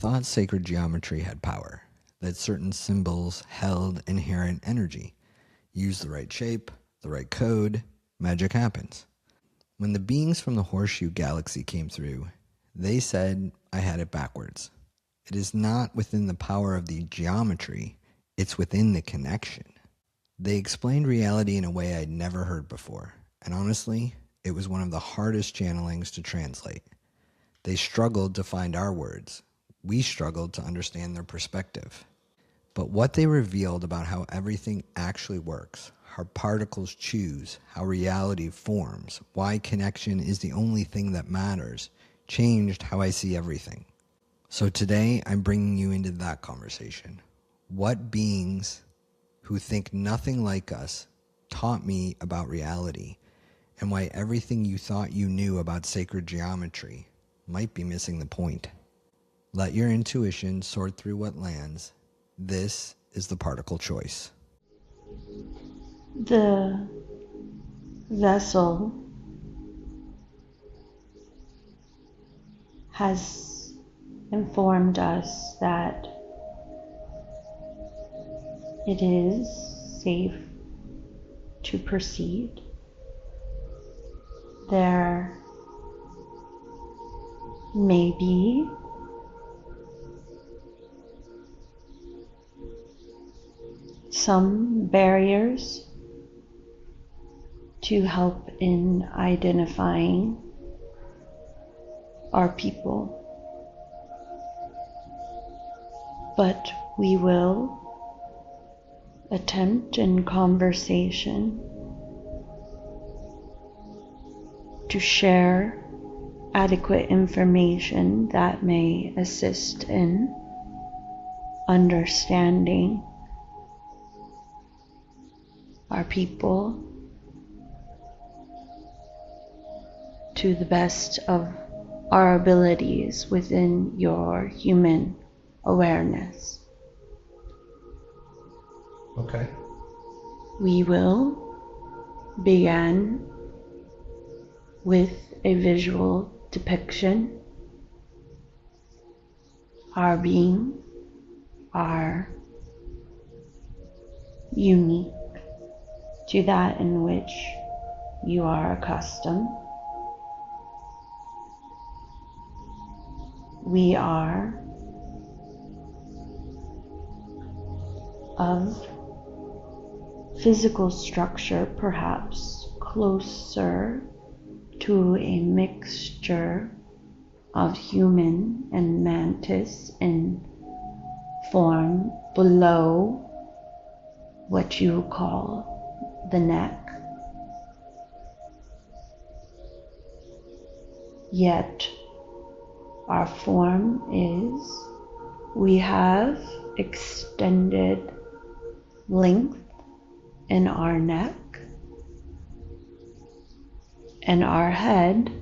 Thought sacred geometry had power, that certain symbols held inherent energy. Use the right shape, the right code, magic happens. When the beings from the Horseshoe Galaxy came through, they said I had it backwards. It is not within the power of the geometry, it's within the connection. They explained reality in a way I'd never heard before, and honestly, it was one of the hardest channelings to translate. They struggled to find our words. We struggled to understand their perspective. But what they revealed about how everything actually works, how particles choose, how reality forms, why connection is the only thing that matters, changed how I see everything. So today, I'm bringing you into that conversation. What beings who think nothing like us taught me about reality, and why everything you thought you knew about sacred geometry might be missing the point. Let your intuition sort through what lands. This is the particle choice. The vessel has informed us that it is safe to proceed. There may be some barriers to help in identifying our people, but we will attempt in conversation to share adequate information that may assist in understanding our people to the best of our abilities within your human awareness. Okay. We will begin with a visual depiction. Our beings are unique to that in which you are accustomed. We are of physical structure perhaps closer to a mixture of human and mantis in form below what you call the neck. Yet our form is, we have extended length in our neck, and our head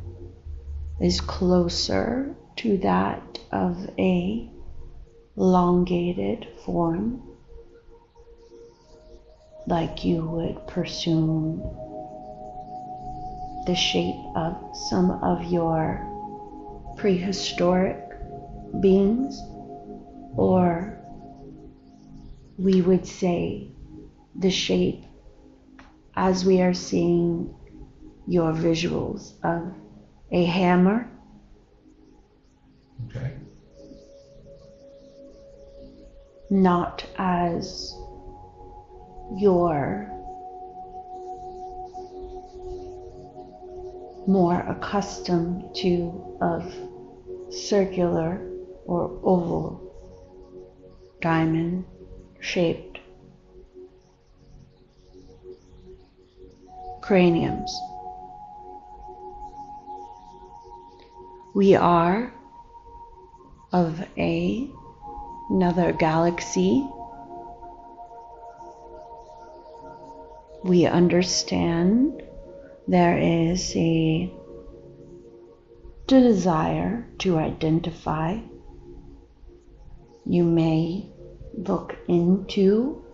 is closer to that of a elongated form, like you would presume the shape of some of your prehistoric beings, or we would say the shape as we are seeing your visuals of a hammer. Okay. Not as your more accustomed to of circular or oval, diamond shaped craniums. We are of another galaxy. We understand there is a desire to identify. You may look into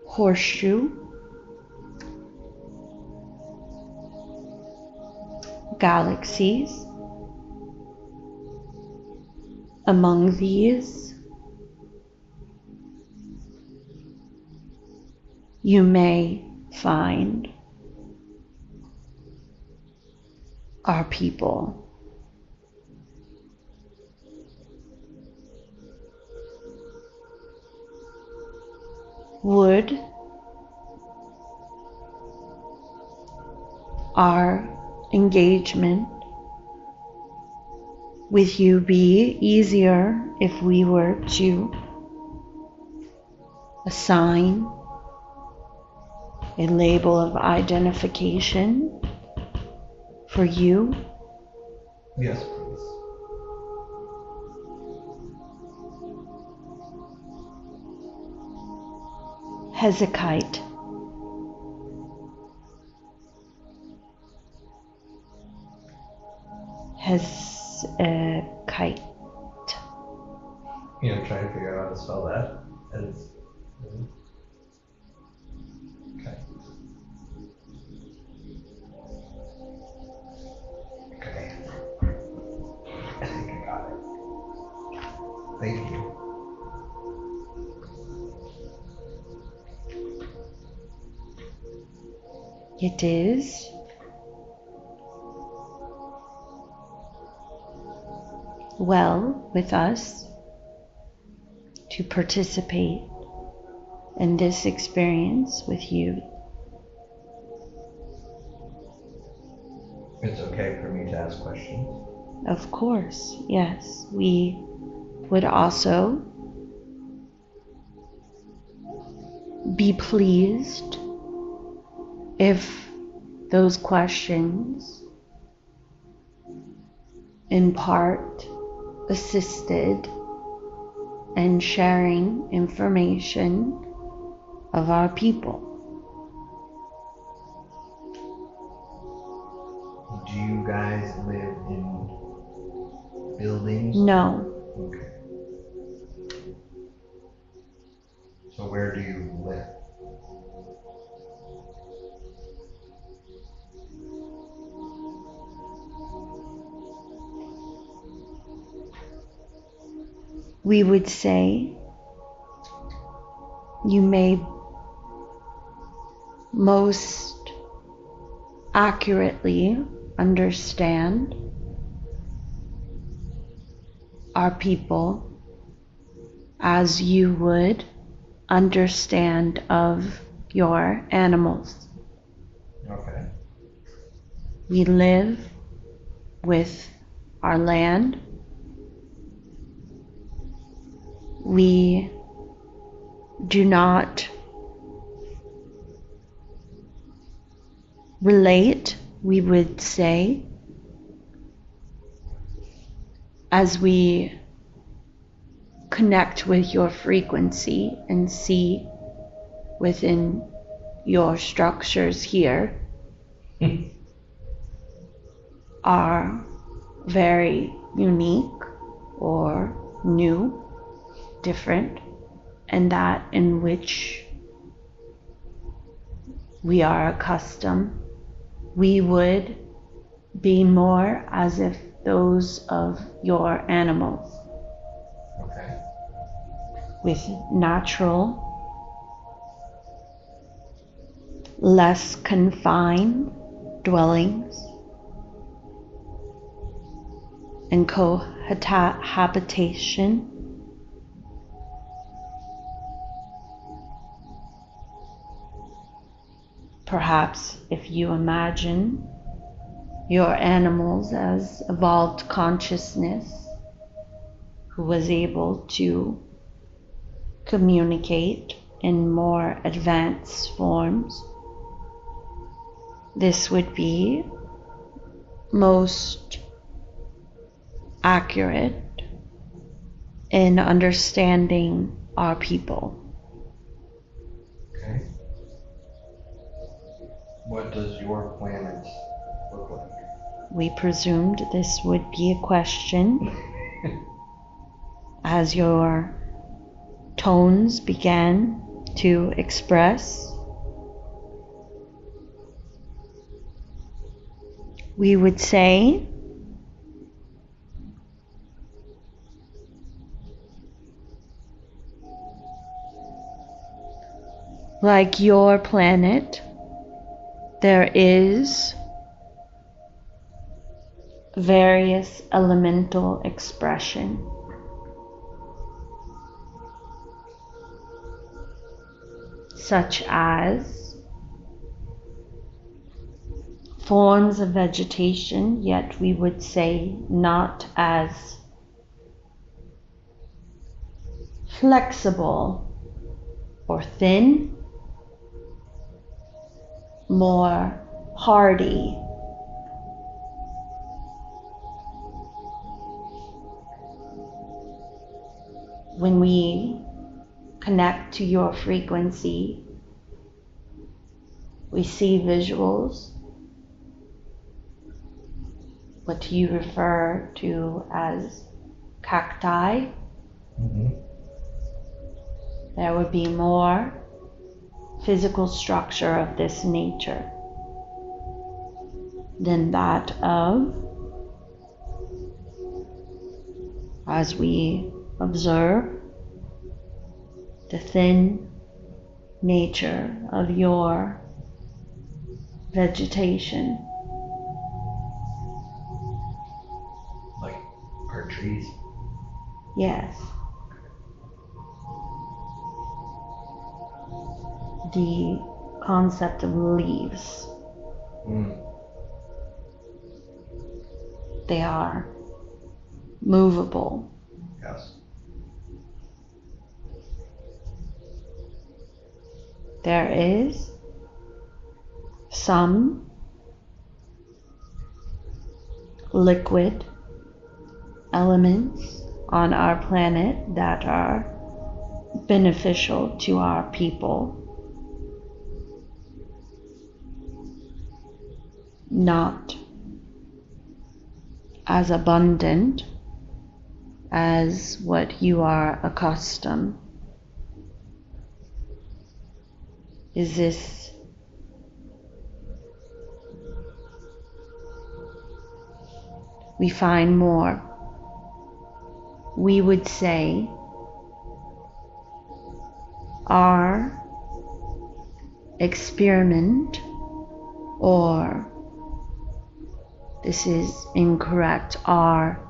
Horseshoe galaxies. Among these, you may find our people. Would our engagement with you be easier if we were to assign a label of identification for you? Yes, please. Hezikite. Hezikite. You know, trying to figure out how to spell that. Okay. Okay. I think I got it. Thank you. It is well with us to participate in this experience with you. It's okay for me to ask questions. Of course, yes. We would also be pleased if those questions in part assisted in sharing information of our people. Do you guys live in buildings? No, Okay. So where do you live? we would say you may most accurately understand our people as you would understand of your animals. Okay. We live with our land. We do not relate, we would say, as we connect with your frequency and see within your structures here are very unique or new, different, and that in which we are accustomed, we would be more as if those of your animals. Okay. With natural, less confined dwellings and cohabitation. Perhaps if you imagine your animals as evolved consciousness who was able to communicate in more advanced forms, this would be most accurate in understanding our people. Okay. What does your planet look like? We presumed this would be a question as your tones began to express. We would say like your planet, there is various elemental expression. Such as forms of vegetation, yet we would say not as flexible or thin, more hardy. When we connect to your frequency, we see visuals, what you refer to as cacti. There would be more physical structure of this nature than that of, as we observe, the thin nature of your vegetation. Like our trees? Yes. The concept of leaves. They are movable. Yes. There is some liquid elements on our planet that are beneficial to our people, not as abundant as what you are accustomed. Is this we find more? We would say our experiment, or this is incorrect, our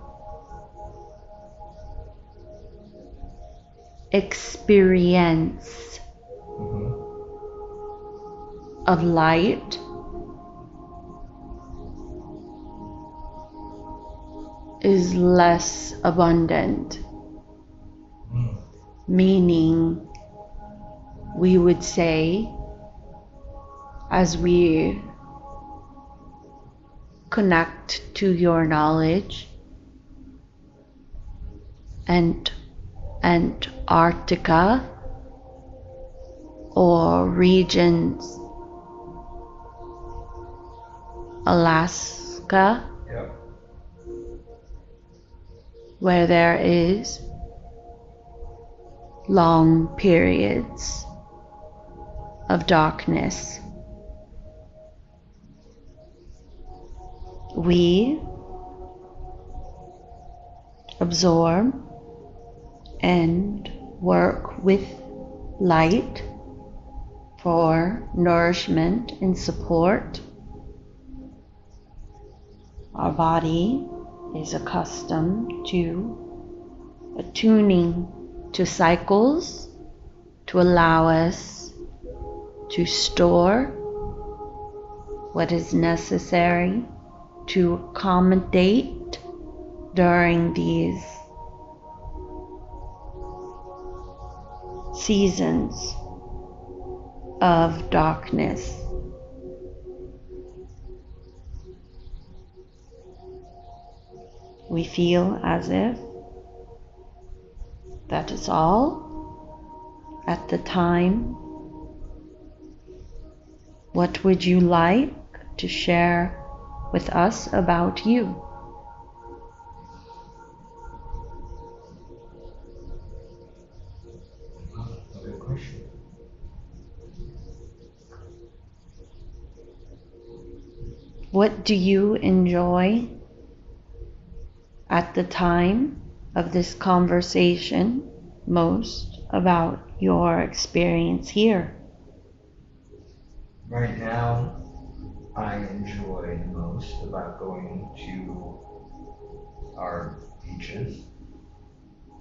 experience of light is less abundant, meaning we would say, as we connect to your knowledge, and Antarctica or regions, Alaska, where there is long periods of darkness. We absorb and work with light for nourishment and support. Our body is accustomed to attuning to cycles to allow us to store what is necessary to accommodate during these seasons of darkness. We feel as if that is all at the time. What would you like to share with us about you? That's a good question. What do you enjoy at the time of this conversation most about your experience here? Right now, I enjoy the most about going to our beaches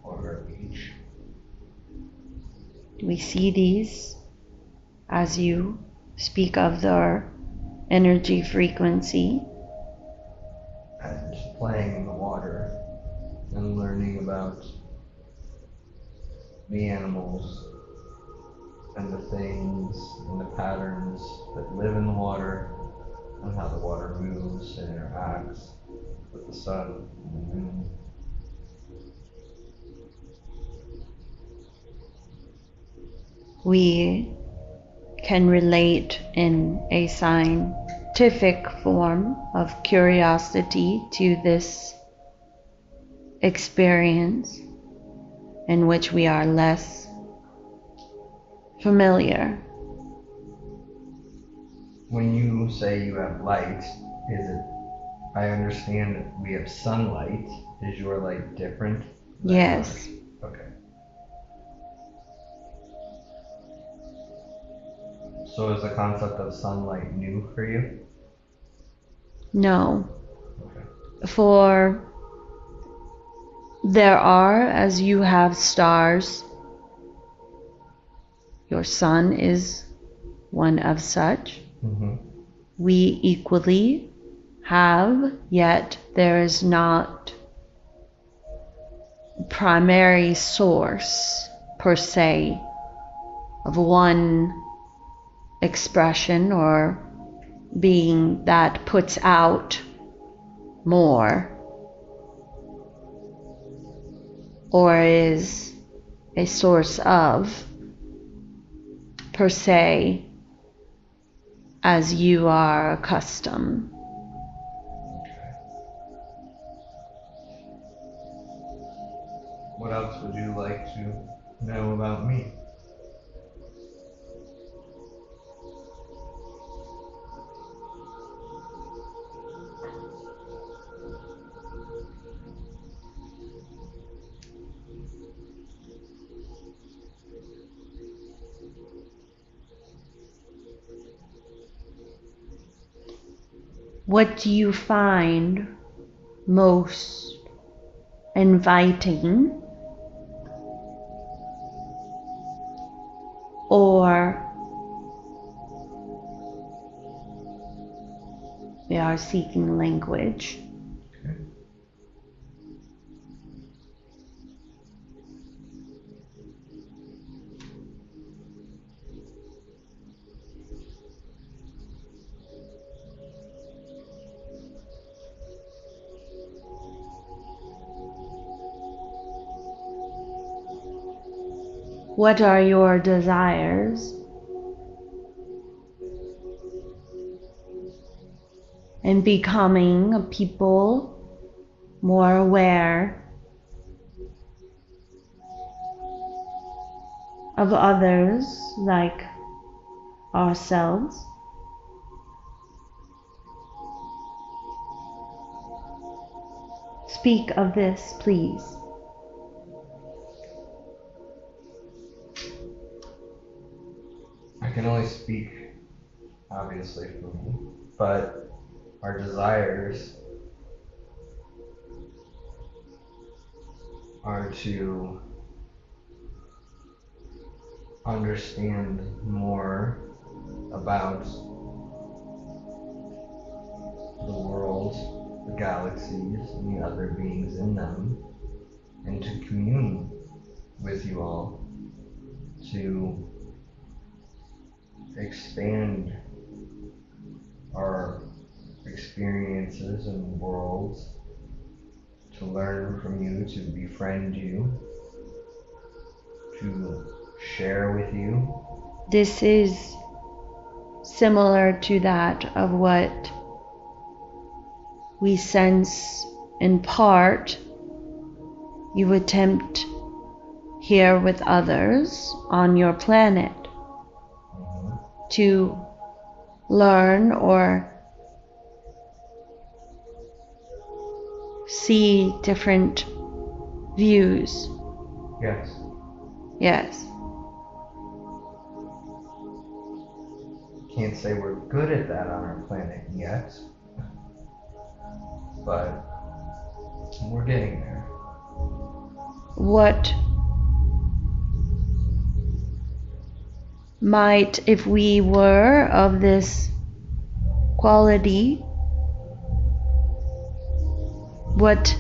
or our beach. Do we see these as you speak of their energy frequency? And playing in the water and learning about the animals and the things and the patterns that live in the water and how the water moves and interacts with the sun and the moon. We can relate in a scientific form of curiosity to this experience in which we are less familiar. When you say you have light, is it, I understand that we have sunlight. Is your light different than Yes. ours? Okay. So is the concept of sunlight new for you? No. Okay. For there are, as you have stars, your sun is one of such. Mm-hmm. We equally have, yet there is not primary source per se of one expression or being that puts out more or is a source of per se as you are accustomed. Okay. What else would you like to know about me? What do you find most inviting or we are seeking language? Okay. What are your desires? And becoming a people more aware of others like ourselves. Speak of this, please. I can only speak, obviously, for me, but our desires are to understand more about the world, the galaxies, and the other beings in them, and to commune with you all, to expand our experiences and worlds, to learn from you, to befriend you, to share with you. This is similar to that of what we sense in part you attempt here with others on your planet to learn or see different views. Yes. Yes. Can't say we're good at that on our planet yet, but we're getting there. What might, if we were of this quality, what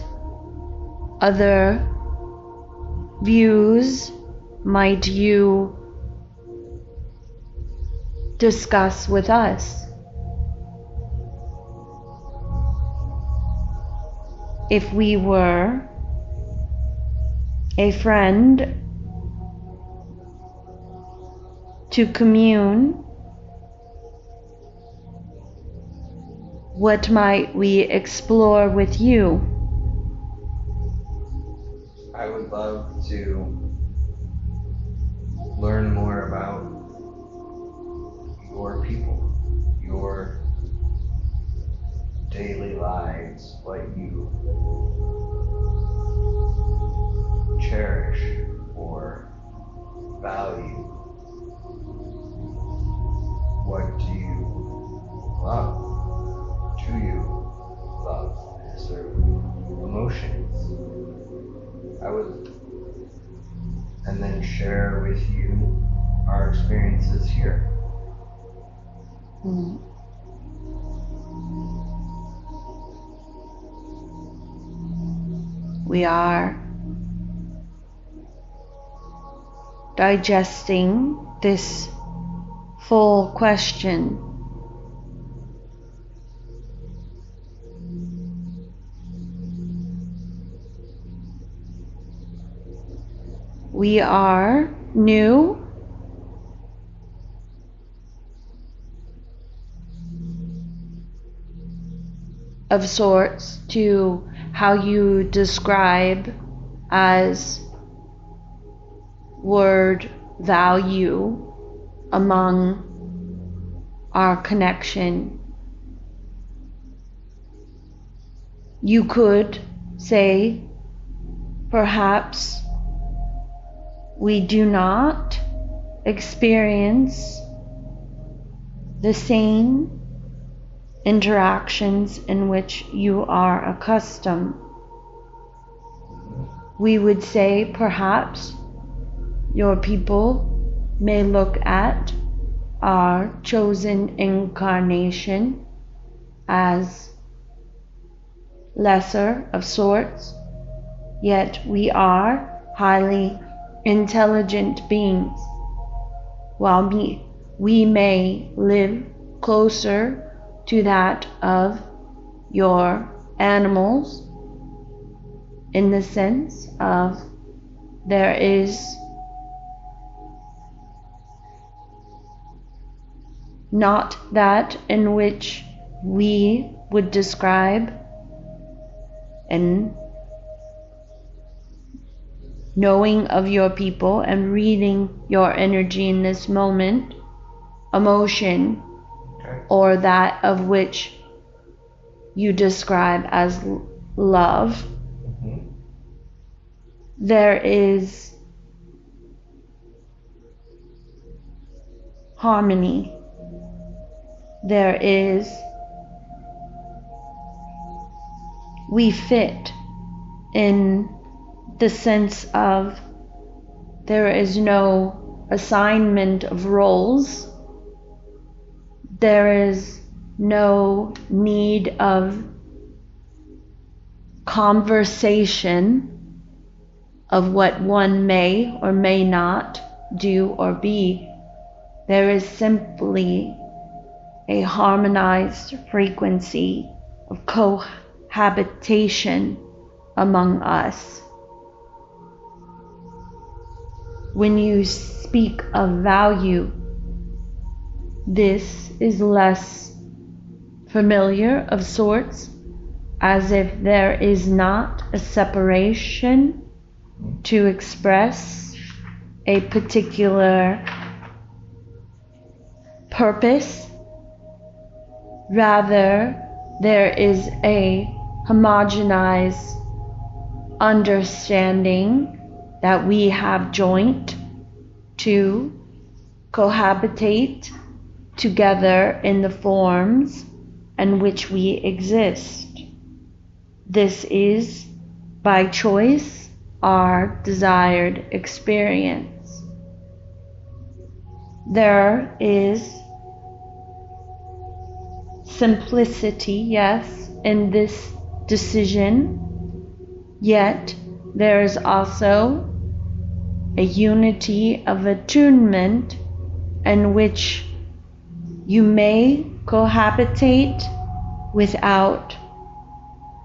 other views might you discuss with us? If we were a friend to commune, what might we explore with you? I would love to learn more about your people, your daily lives, what you cherish or value. What do you love? Do you love? Is there emotions? And then share with you our experiences here. We are digesting this full question. We are new of sorts to how you describe as word value among our connection. You could say, perhaps we do not experience the same interactions in which you are accustomed. We would say perhaps your people may look at our chosen incarnation as lesser of sorts, yet we are highly intelligent beings. While we may live closer to that of your animals, in the sense of there is not that in which we would describe and knowing of your people and reading your energy in this moment, emotion, or that of which you describe as love. There is harmony. We fit in the sense of there is no assignment of roles. There is no need of conversation of what one may or may not do or be. There is simply a harmonized frequency of cohabitation among us. When you speak of value, this is less familiar of sorts, as if there is not a separation to express a particular purpose. Rather, there is a homogenize understanding that we have joint to cohabitate together in the forms in which we exist. This is, by choice, our desired experience. There is simplicity, yes, in this decision, yet there is also a unity of attunement in which you may cohabitate without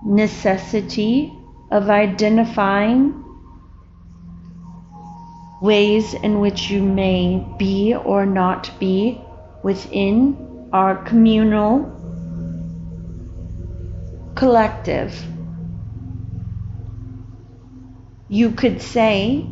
necessity of identifying ways in which you may be or not be within our communal collective. You could say,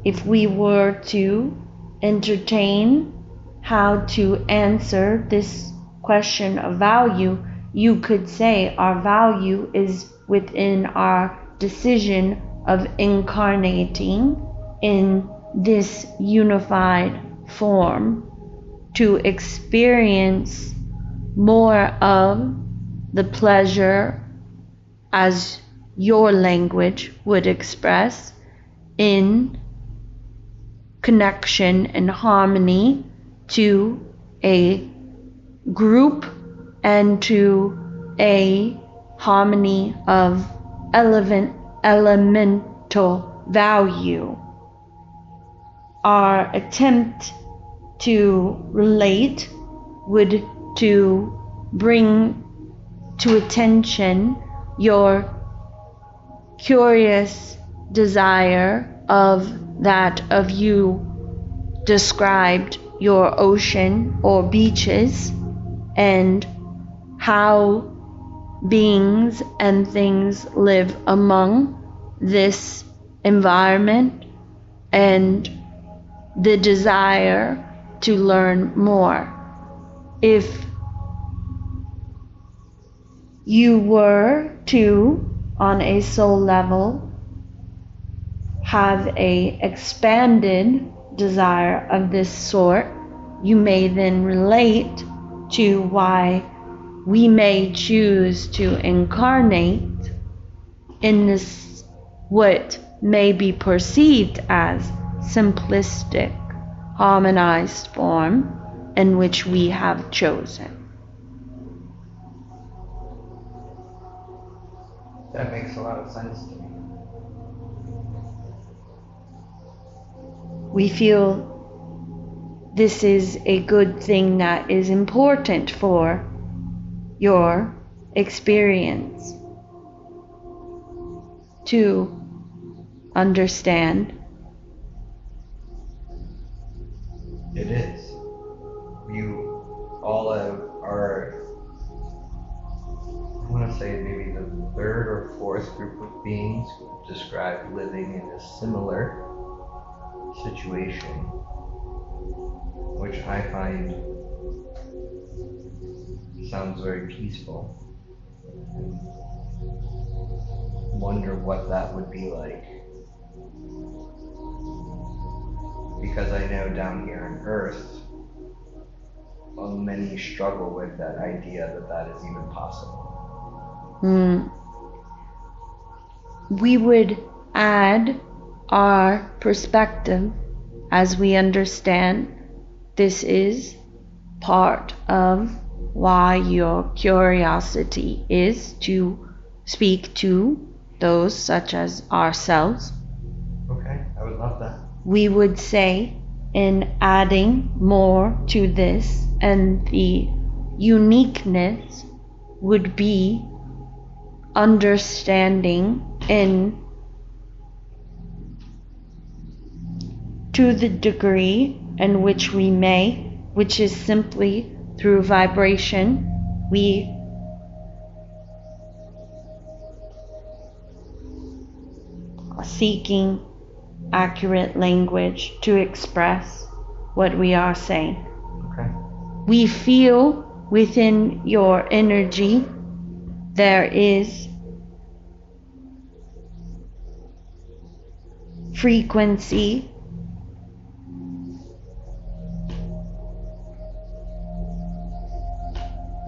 if we were to entertain how to answer this question of value, you could say our value is within our decision of incarnating in this unified form to experience more of the pleasure, as your language would express, in connection and harmony to a group and to a harmony of elemental value. Our attempt to relate would to bring to attention your curious desire of that of you described your ocean or beaches, and how beings and things live among this environment, and the desire to learn more. If you were to, on a soul level, have a expanded desire of this sort, you may then relate to why we may choose to incarnate in this what may be perceived as simplistic, harmonized form in which we have chosen. That makes a lot of sense to me. We feel this is a good thing that is important for your experience to understand. It is. You all are, I want to say maybe the third or fourth group of beings who describe living in a similar situation, which I find sounds very peaceful, and wonder what that would be like. Because I know down here on Earth, many struggle with that idea that that is even possible. We would add our perspective as we understand this is part of why your curiosity is to speak to those such as ourselves. Okay, I would love that. We would say, in adding more to this, and the uniqueness would be understanding in to the degree in which we may, which is simply through vibration, we are seeking accurate language to express what we are saying. Okay. We feel within your energy there is frequency,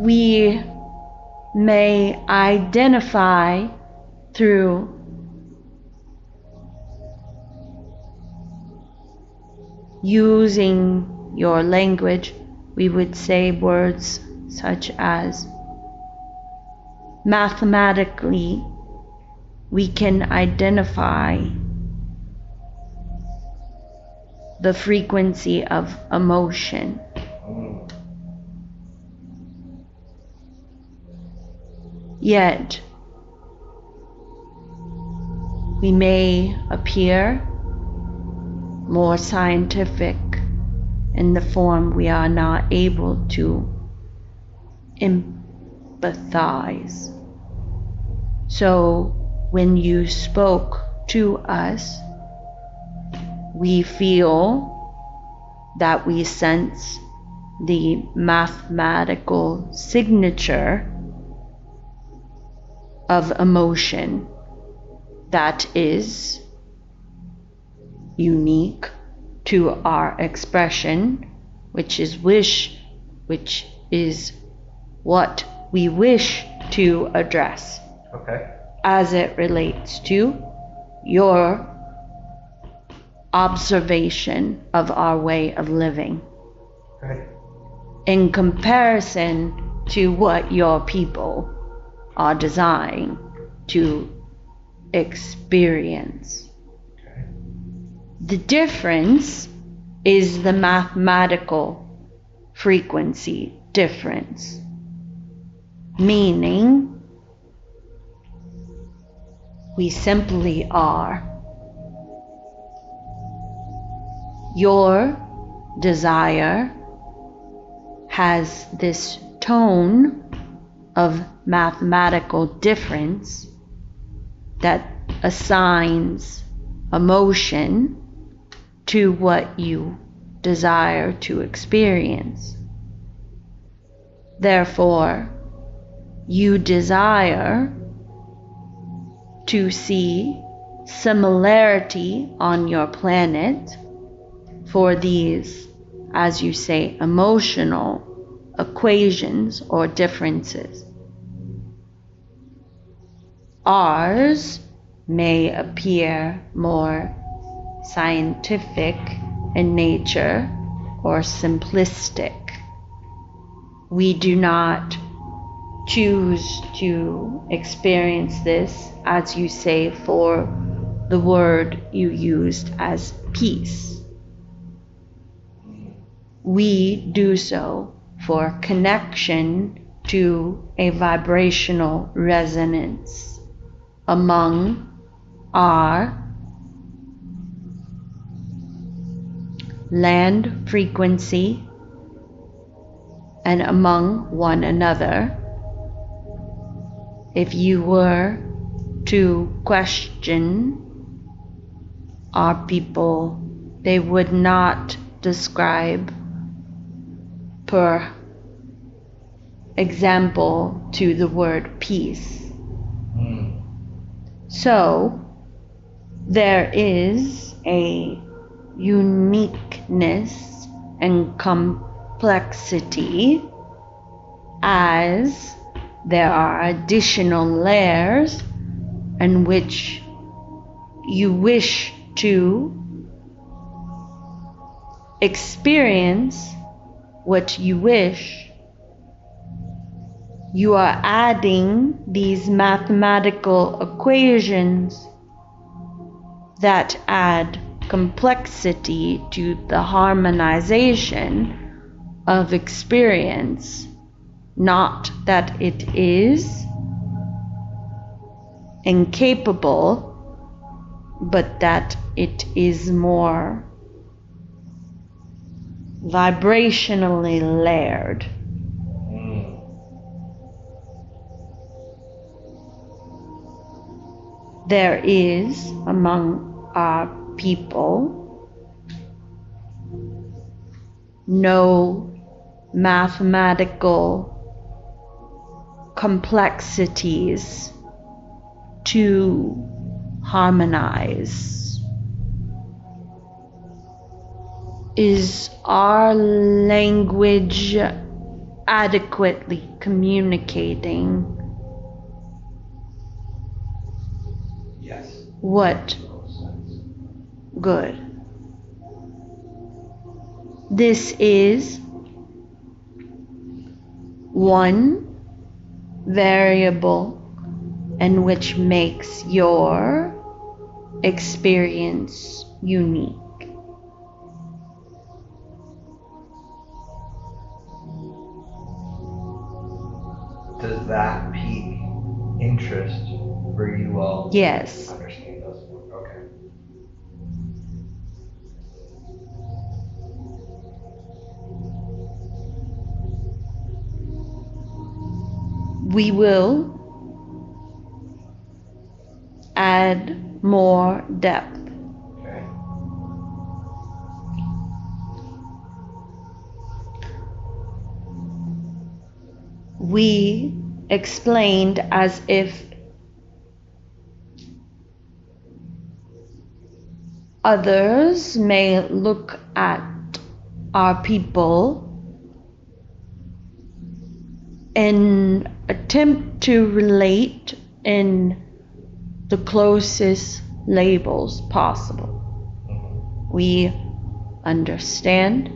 we may identify through using your language. We would say words such as mathematically we can identify the frequency of emotion. Yet, we may appear more scientific in the form we are not able to empathize. So, when you spoke to us, we feel that we sense the mathematical signature of emotion that is unique to our expression, which is wish, which is what we wish to address. Okay. As it relates to your observation of our way of living. Okay. In comparison to what your people are designed to experience. Okay. The difference is the mathematical frequency difference, meaning we simply are. Your desire has this tone of mathematical difference that assigns emotion to what you desire to experience. Therefore, you desire to see similarity on your planet for these, as you say, emotional equations or differences. Ours may appear more scientific in nature or simplistic. We do not choose to experience this, as you say, for the word you used as peace. We do so for connection to a vibrational resonance among our land frequency and among one another. If you were to question our people, they would not describe, per example, to the word peace. So, there is a uniqueness and complexity as there are additional layers in which you wish to experience what you wish. You are adding these mathematical equations that add complexity to the harmonization of experience, not that it is incapable, but that it is more vibrationally layered. There is among our people no mathematical complexities to harmonize. Is our language adequately communicating Yes. what? Good. This is one variable and which makes your experience unique. Does that pique interest for you all? Yes. Understand those? Okay. We will add more depth. Okay. We explained as if others may look at our people and attempt to relate in the closest labels possible. We understand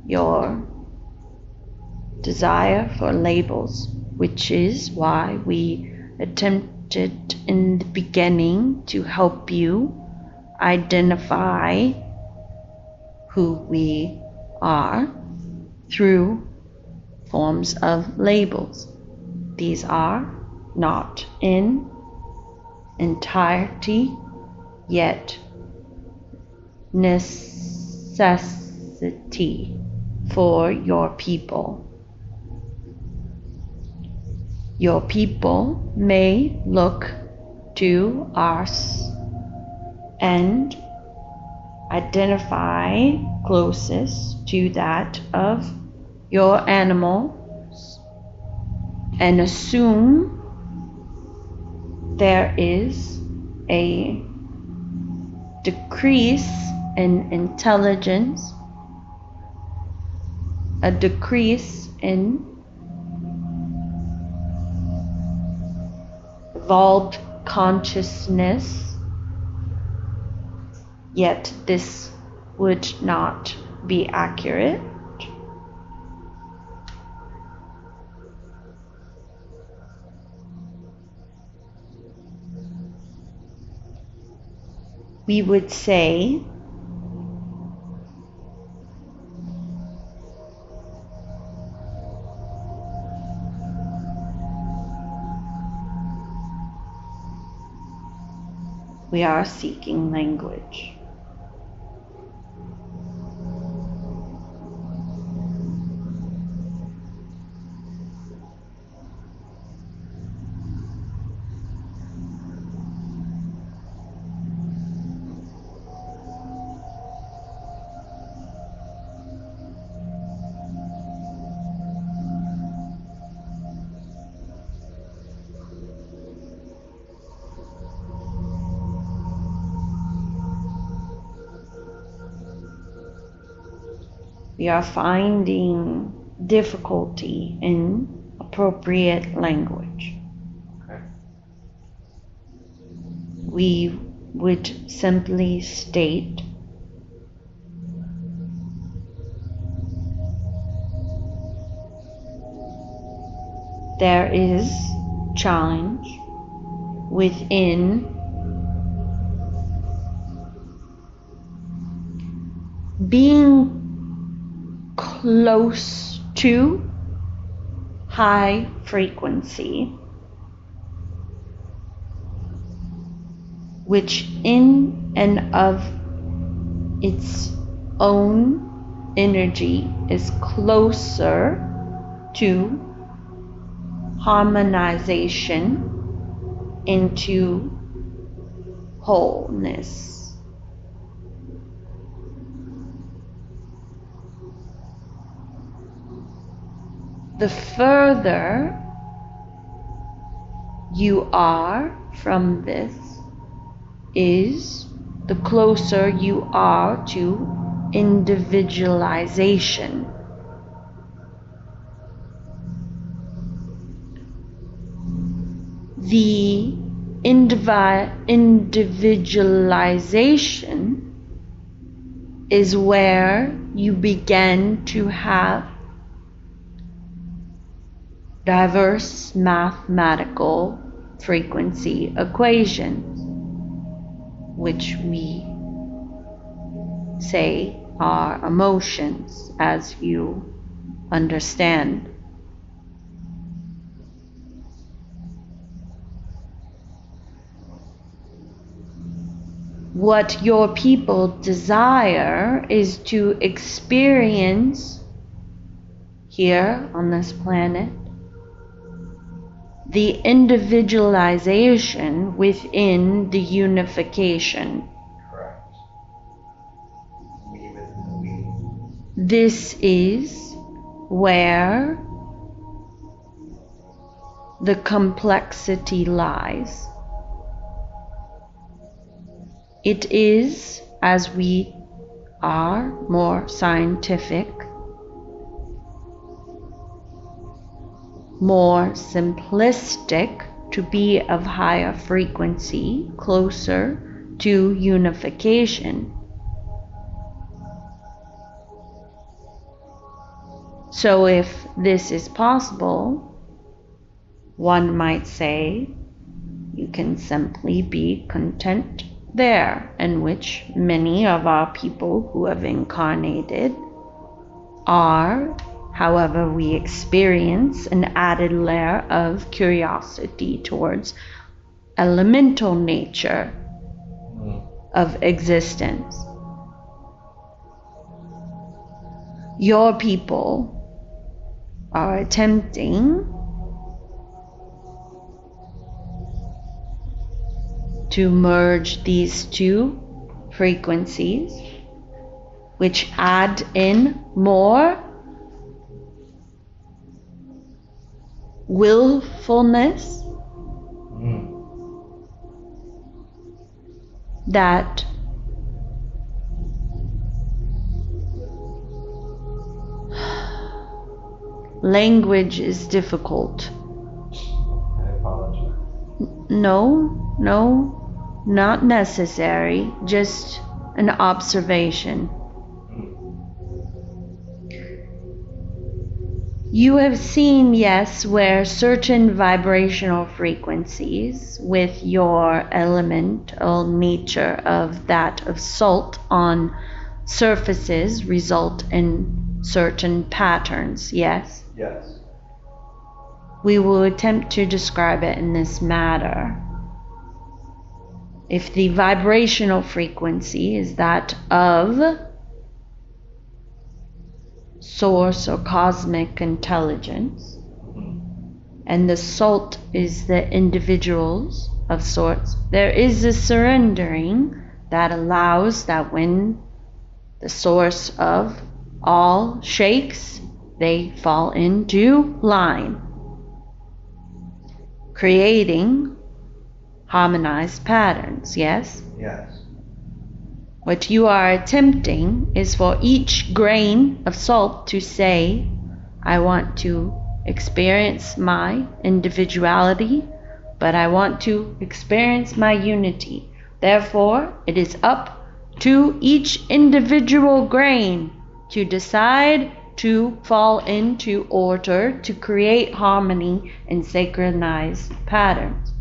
your desire for labels, which is why we attempted in the beginning to help you identify who we are through forms of labels. These are not in entirety yet necessity for your people. Your people may look to us and identify closest to that of your animals and assume there is a decrease in intelligence, a decrease in evolved consciousness, yet this would not be accurate. We would say we are seeking language. We are finding difficulty in appropriate language. Okay. We would simply state there is challenge within being close to high frequency, which in and of its own energy is closer to harmonization into wholeness. The further you are from this is the closer you are to individualization. The individualization is where you begin to have diverse mathematical frequency equations, which we say are emotions, as you understand. What your people desire is to experience here on this planet the individualization within the unification. Correct. Me within we. This is where the complexity lies. It is, as we are more scientific, more simplistic, to be of higher frequency, closer to unification. So if this is possible, one might say you can simply be content there, in which many of our people who have incarnated are. However, we experience an added layer of curiosity towards elemental nature of existence. Your people are attempting to merge these two frequencies, which add in more willfulness that language is difficult. I apologize. No, not necessary, just an observation. You have seen, yes, where certain vibrational frequencies with your elemental nature of that of salt on surfaces result in certain patterns, yes? Yes. We will attempt to describe it in this matter. If the vibrational frequency is that of source or cosmic intelligence, and the salt is the individuals of sorts, there is a surrendering that allows that when the source of all shakes, they fall into line, creating harmonized patterns, yes? Yes. What you are attempting is for each grain of salt to say, I want to experience my individuality, but I want to experience my unity. Therefore, it is up to each individual grain to decide to fall into order, to create harmony and synchronized patterns.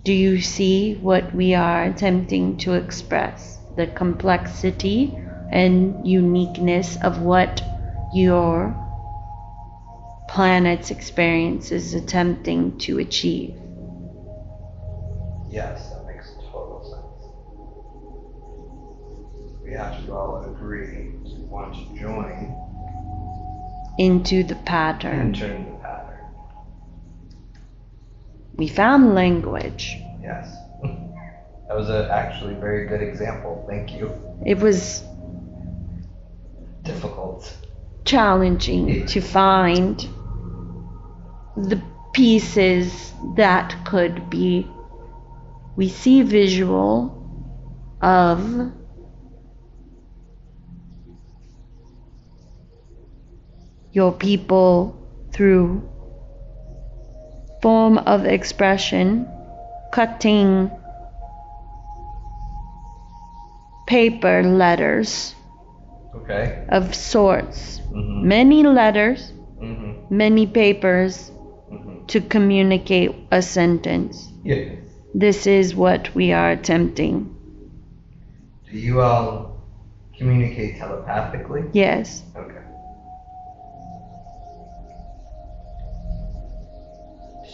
Do you see what we are attempting to express? The complexity and uniqueness of what your planet's experience is attempting to achieve. Yes, that makes total sense. We have to all agree to want to join into the pattern. entering the pattern. We found language. Yes. That was actually a very good example. Thank you. It was Difficult. challenging to find the pieces that could be. We see visual of your people through form of expression, cutting paper letters Okay. of sorts, Mm-hmm. many letters, Mm-hmm. many papers Mm-hmm. to communicate a sentence. Yeah. This is what we are attempting. Do you all communicate telepathically? Yes. Okay.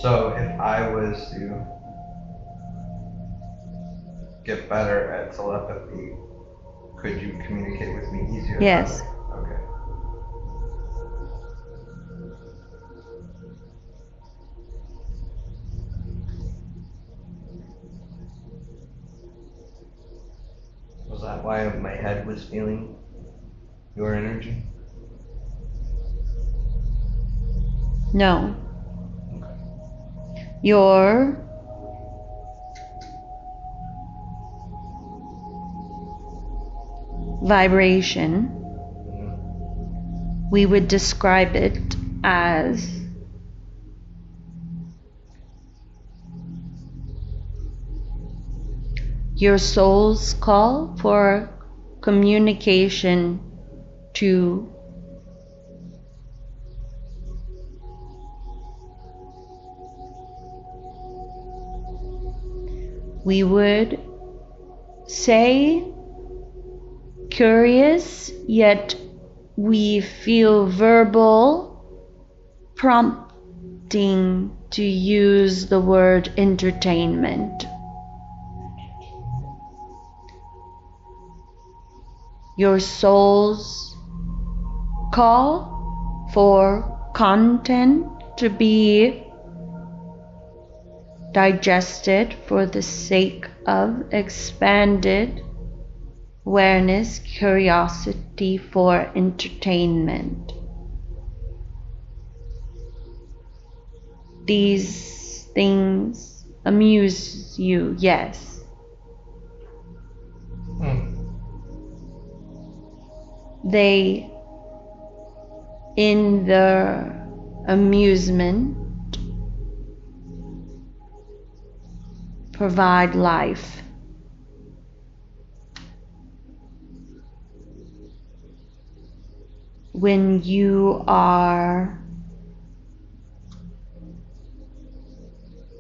So if I was to get better at telepathy, could you communicate with me easier? Yes. Okay. Was that why my head was feeling your energy? No. Your vibration, we would describe it as your soul's call for communication to we would say curious, yet we feel verbal prompting to use the word entertainment. Your soul's call for content to be digested for the sake of expanded awareness, curiosity for entertainment. These things amuse you, yes. They, in their amusement, provide life. When you are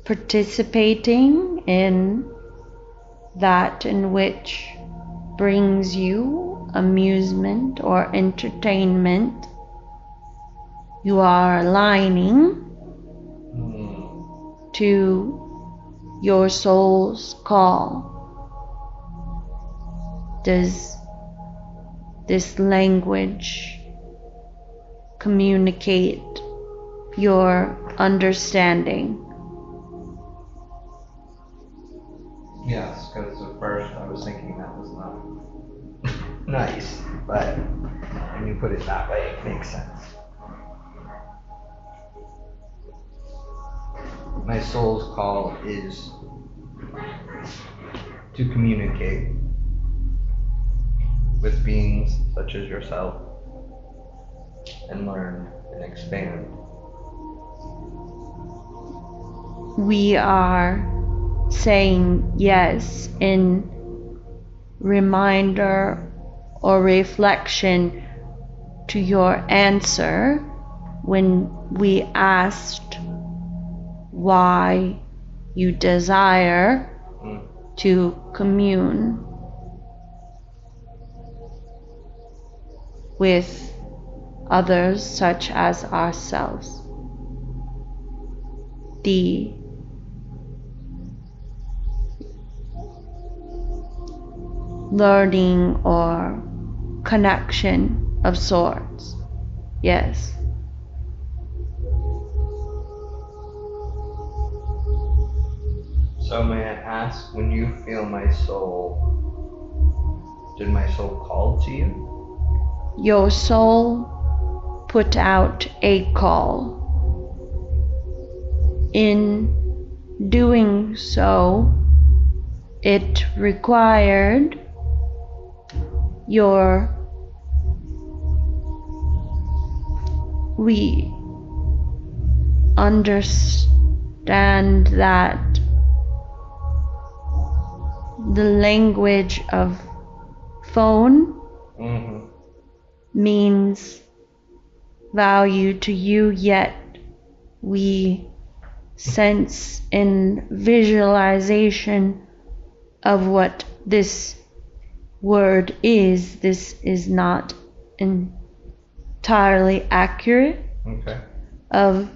participating in that in which brings you amusement or entertainment, you are aligning to your soul's call. Does this language communicate your understanding? Yes, because at first I was thinking that was not nice, but when you put it that way, it makes sense. My soul's call is to communicate with beings such as yourself and learn and expand. We are saying yes in reminder or reflection to your answer when we asked why you desire to commune with others such as ourselves. The learning or connection of sorts. Yes. So may I ask, when you feel my soul, did my soul call to you? Your soul put out a call. In doing so, It required we understand that the language of phone means value to you, yet we sense in visualization of what this word is. This is not entirely accurate. Okay. Of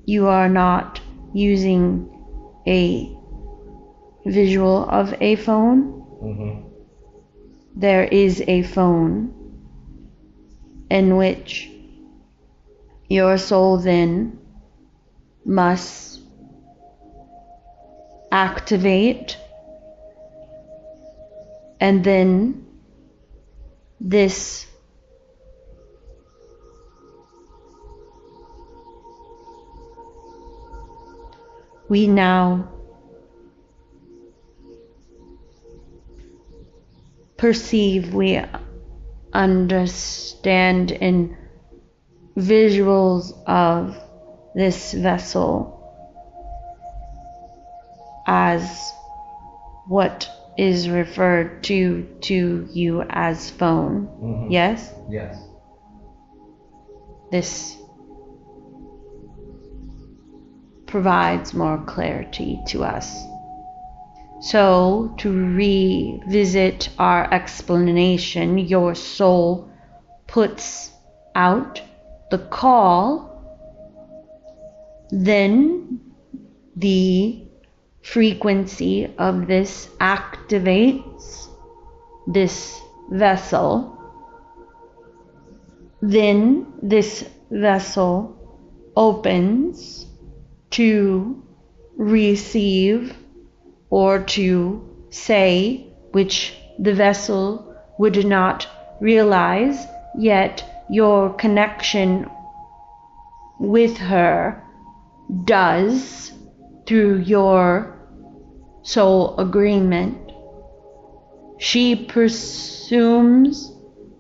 you are not using a visual of a phone. There is a phone in which your soul then must activate, and then this we now perceive, we understand in visuals of this vessel as what is referred to you as phone. Yes? Yes. This provides more clarity to us. So, to revisit our explanation, your soul puts out the call, then the frequency of this activates this vessel, then this vessel opens to receive or to say, which the vessel would not realize, yet your connection with her does through your soul agreement. She presumes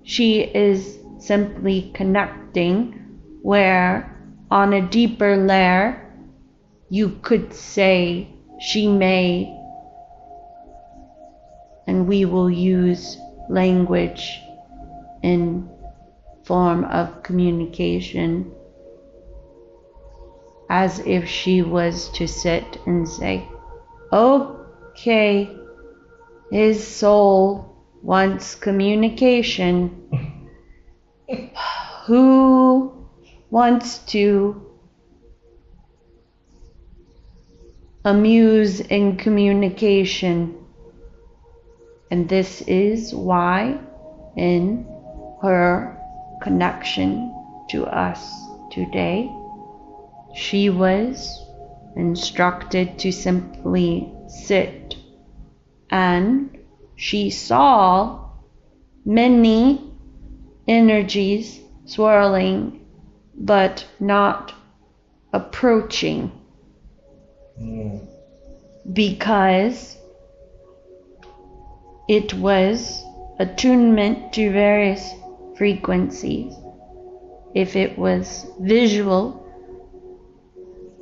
she is simply connecting, where on a deeper layer you could say she may, and we will use language in form of communication, as if she was to sit and say, okay, his soul wants communication. Who wants to amuse in communication? And this is why in her connection to us today, she was instructed to simply sit, and she saw many energies swirling but not approaching, because it was attunement to various frequencies. If it was visual,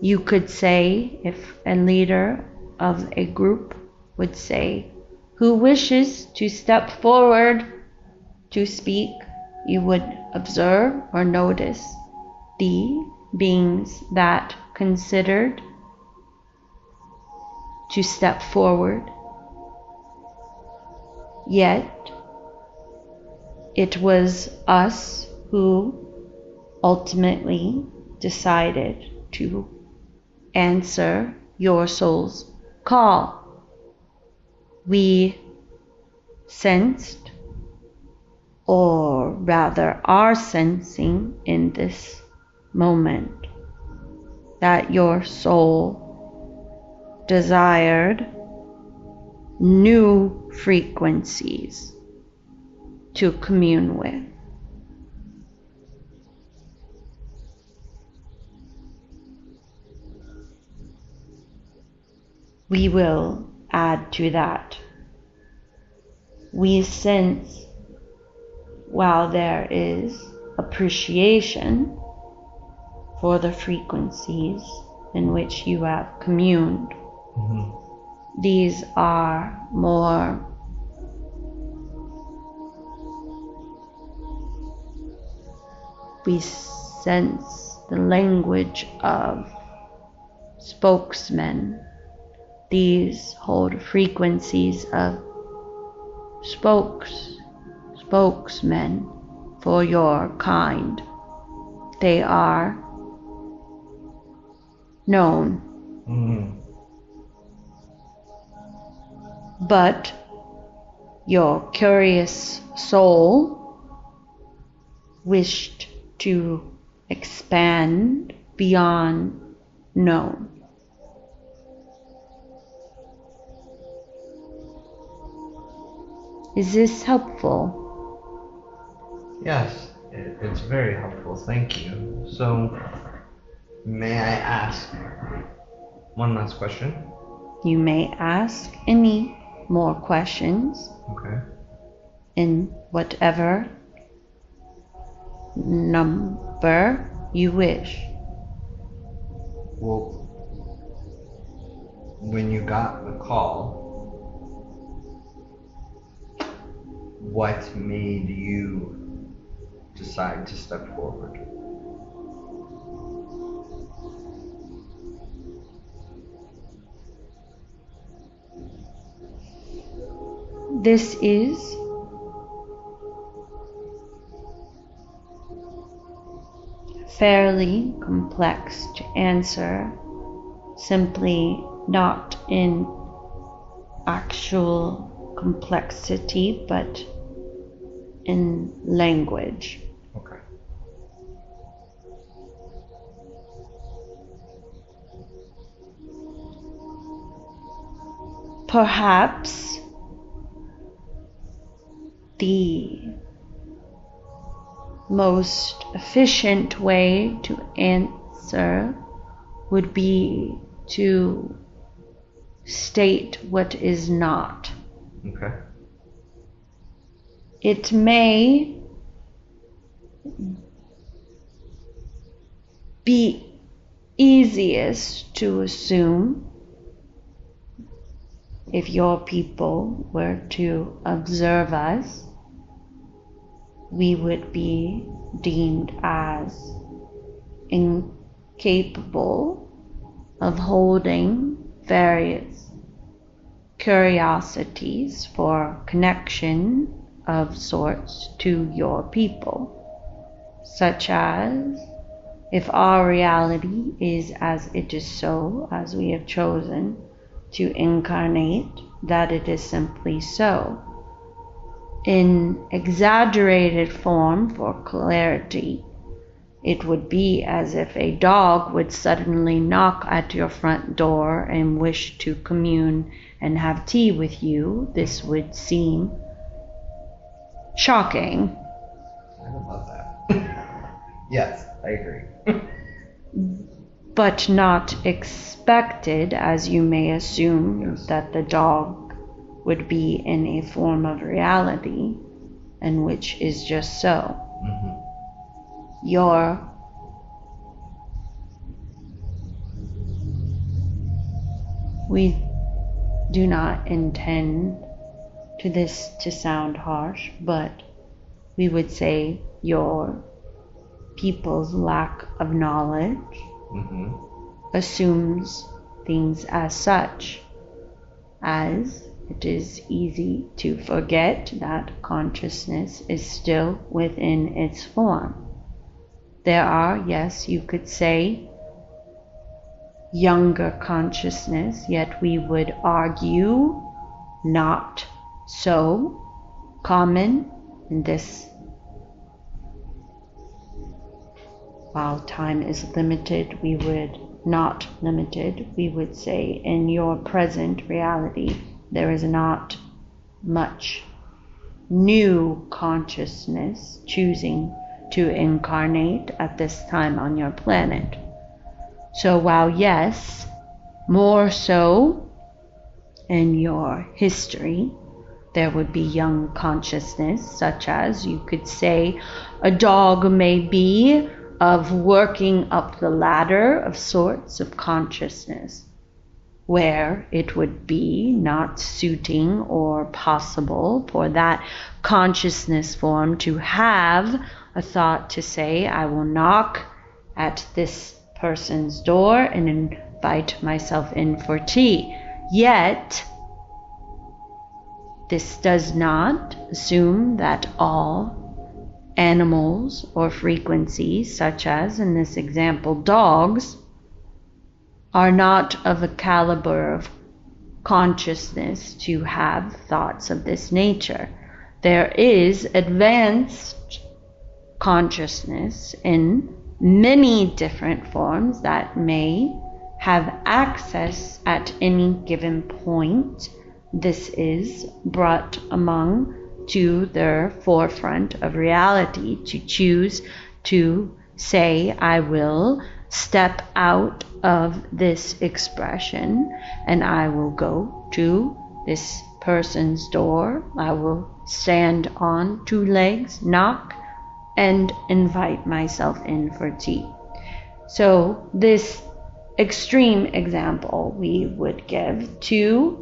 you could say, if a leader of a group would say, who wishes to step forward to speak, you would observe or notice the beings that considered to step forward. Yet, it was us who ultimately decided to answer your soul's call. We sensed, or rather are sensing in this moment, that your soul desired new frequencies to commune with. We will add to that. We sense, while there is appreciation for the frequencies in which you have communed, these are more we sense the language of spokesmen. These hold frequencies of spokesmen for your kind. They are known. But your curious soul wished to expand beyond known. Is this helpful? Yes, it's very helpful. Thank you. So, may I ask one last question? You may ask any more questions. Okay. In whatever number you wish. Well, when you got the call, what made you decide to step forward? This is fairly complex to answer, simply not in actual complexity, but in language. Okay. Perhaps the most efficient way to answer would be to state what is not. Okay. It may be easiest to assume, if your people were to observe us, we would be deemed as incapable of holding various curiosities for connection of sorts to your people, such as, if our reality is as it is so, as we have chosen to incarnate, that it is simply so. In exaggerated form for clarity, it would be as if a dog would suddenly knock at your front door and wish to commune and have tea with you. This would seem shocking. I would love that. Yes, I agree. But not expected, as you may assume. Yes. That the dog would be in a form of reality, and which is just so. We do not intend to this to sound harsh, but we would say your people's lack of knowledge assumes things as such, as it is easy to forget that consciousness is still within its form. There are, yes, you could say, younger consciousness, yet we would argue not so common in this. While time is limited, we would not limited. We would say in your present reality, there is not much new consciousness choosing to incarnate at this time on your planet. So while yes, more so in your history. There would be young consciousness, such as you could say a dog may be of working up the ladder of sorts of consciousness, where it would be not suiting or possible for that consciousness form to have a thought to say, I will knock at this person's door and invite myself in for tea. Yet, this does not assume that all animals or frequencies, such as in this example dogs, are not of a caliber of consciousness to have thoughts of this nature. There is advanced consciousness in many different forms that may have access at any given point. This is brought among to the forefront of reality to choose to say, I will step out of this expression and I will go to this person's door. I will stand on 2 legs, knock, and invite myself in for tea. So this extreme example we would give to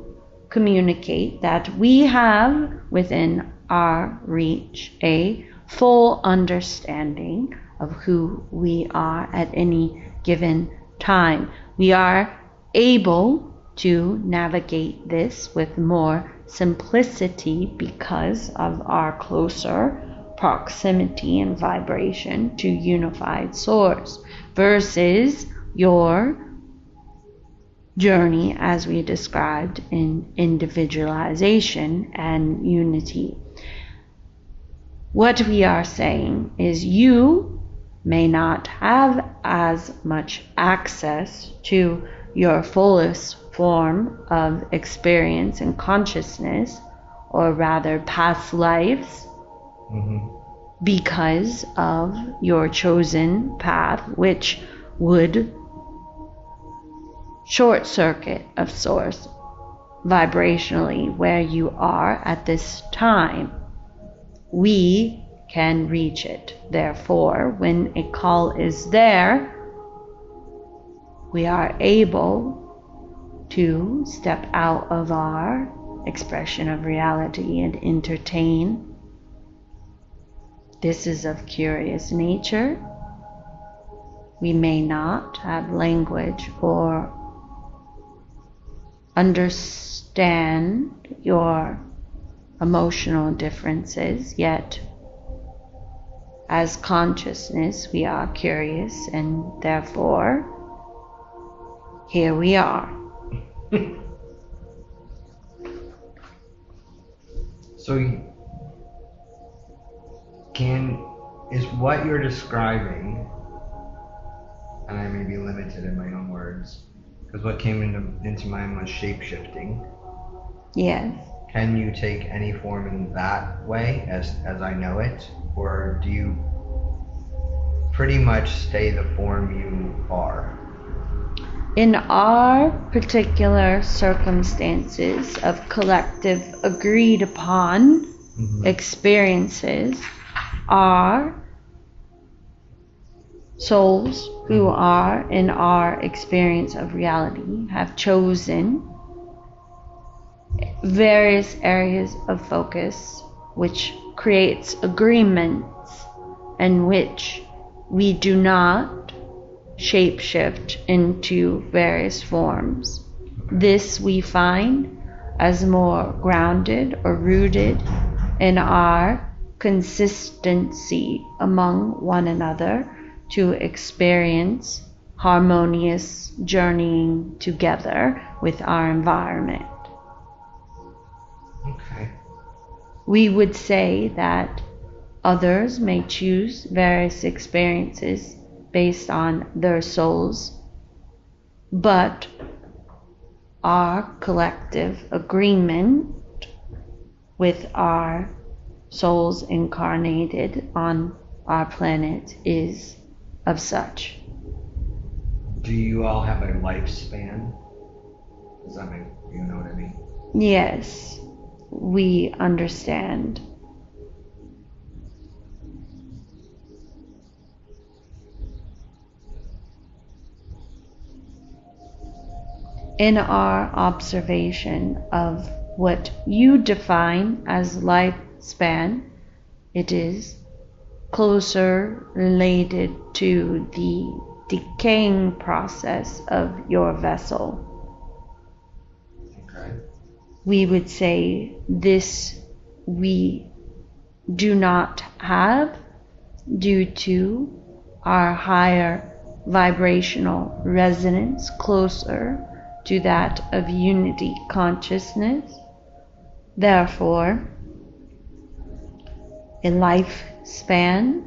communicate that we have within our reach a full understanding of who we are at any given time. We are able to navigate this with more simplicity because of our closer proximity and vibration to unified source versus your journey as we described in individualization and unity. What we are saying is you may not have as much access to your fullest form of experience and consciousness, or rather past lives, because of your chosen path, which would short circuit of source vibrationally where you are at this time. We can reach it. Therefore, when a call is there, we are able to step out of our expression of reality and entertain. This is of curious nature. We may not have language or understand your emotional differences, yet as consciousness we are curious, and therefore here we are. So is what you're describing, and I may be limited in my own words, because what came into mind was shape-shifting. Yes. Can you take any form in that way as I know it? Or do you pretty much stay the form you are? In our particular circumstances of collective agreed upon experiences, our souls who are in our experience of reality have chosen various areas of focus which creates agreements in which we do not shapeshift into various forms. This we find as more grounded or rooted in our consistency among one another to experience harmonious journeying together with our environment. Okay. We would say that others may choose various experiences based on their souls, but our collective agreement with our souls incarnated on our planet is of such. Do you all have a lifespan? Does that make, you know what I mean? Yes, we understand. In our observation of what you define as lifespan, it is closer related to the decaying process of your vessel. Okay. We would say this we do not have due to our higher vibrational resonance closer to that of unity consciousness. Therefore, a lifespan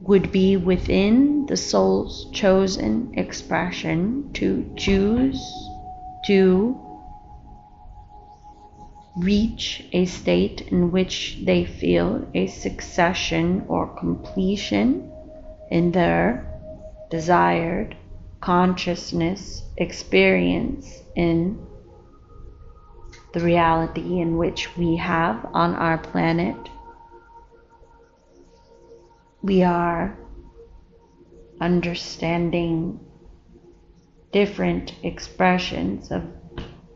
would be within the soul's chosen expression to choose to reach a state in which they feel a succession or completion in their desired consciousness experience in the reality in which we have on our planet. We are understanding different expressions of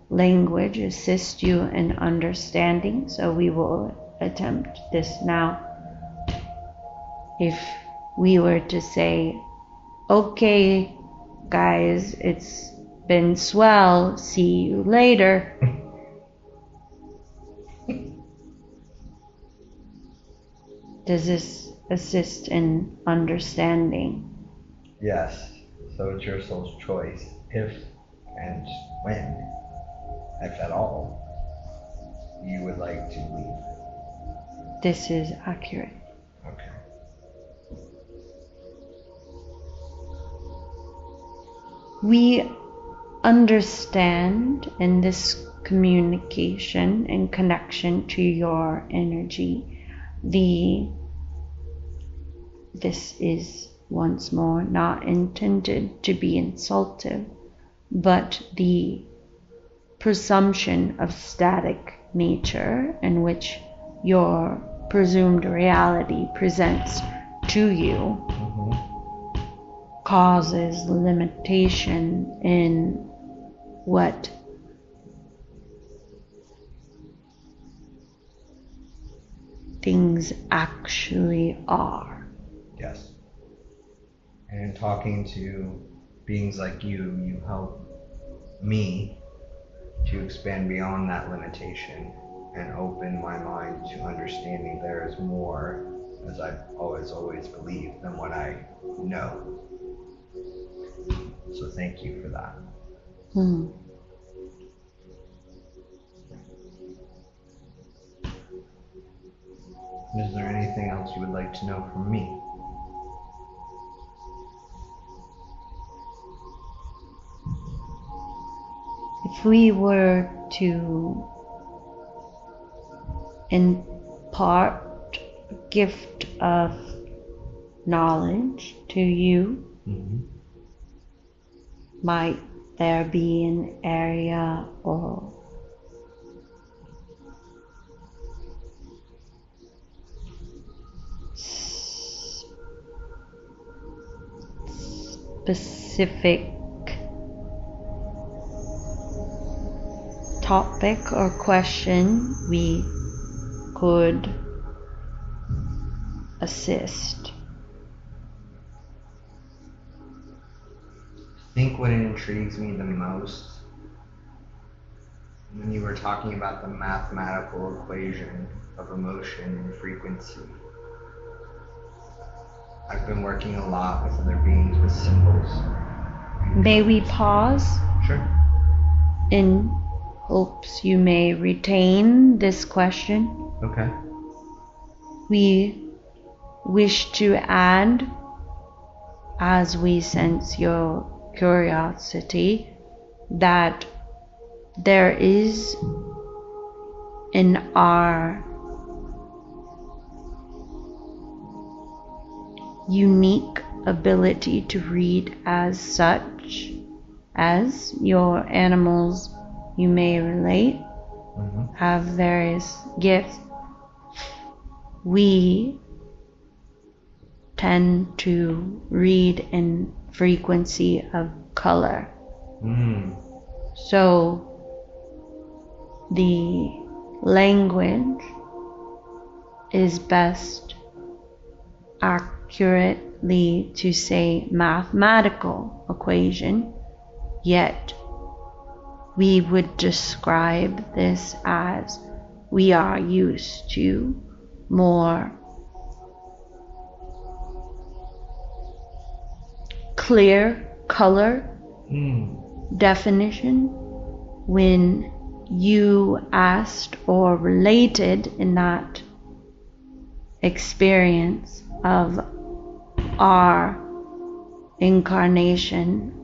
language assist you in understanding, so we will attempt this now. If we were to say, okay guys, it's been swell, see you later. Does this assist in understanding? Yes. So it's your soul's choice if and when, if at all, you would like to leave. This is accurate. Okay. We understand in this communication and connection to your energy, this is once more not intended to be insultive, but the presumption of static nature in which your presumed reality presents to you causes limitation in what things actually are. Yes. And in talking to beings like you help me to expand beyond that limitation and open my mind to understanding there is more, as I've always believed, than what I know. So thank you for that. Is there anything else you would like to know from me? If we were to impart a gift of knowledge to you, might there be an area or specific topic or question we could assist? I think what intrigues me the most, when you were talking about the mathematical equation of emotion and frequency, I've been working a lot with other beings with symbols. May we pause? Sure. In hopes you may retain this question. Okay. We wish to add, as we sense your curiosity, that there is in our unique ability to read as such as your animal's you may relate, have various gifts. We tend to read in frequency of color. So the language is best accurately to say mathematical equation, yet we would describe this as we are used to more clear color definition. When you asked or related in that experience of our incarnation,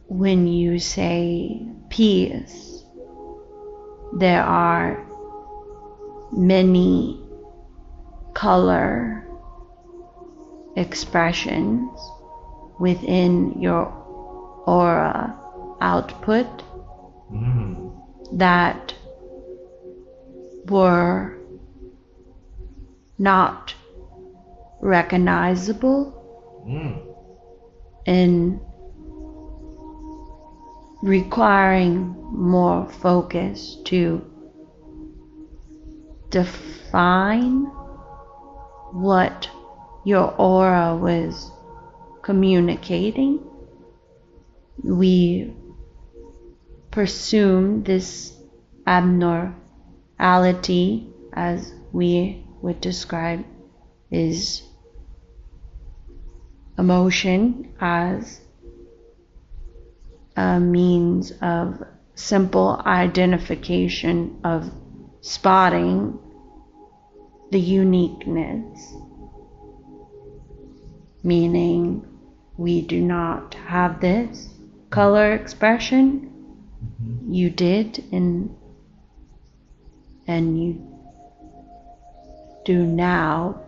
when you say peace, there are many color expressions within your aura output that were not recognizable and requiring more focus to define what your aura was communicating. We presume this abnormality, as we would describe, is emotion as a means of simple identification of spotting the uniqueness, meaning we do not have this color expression. You did, and you do now.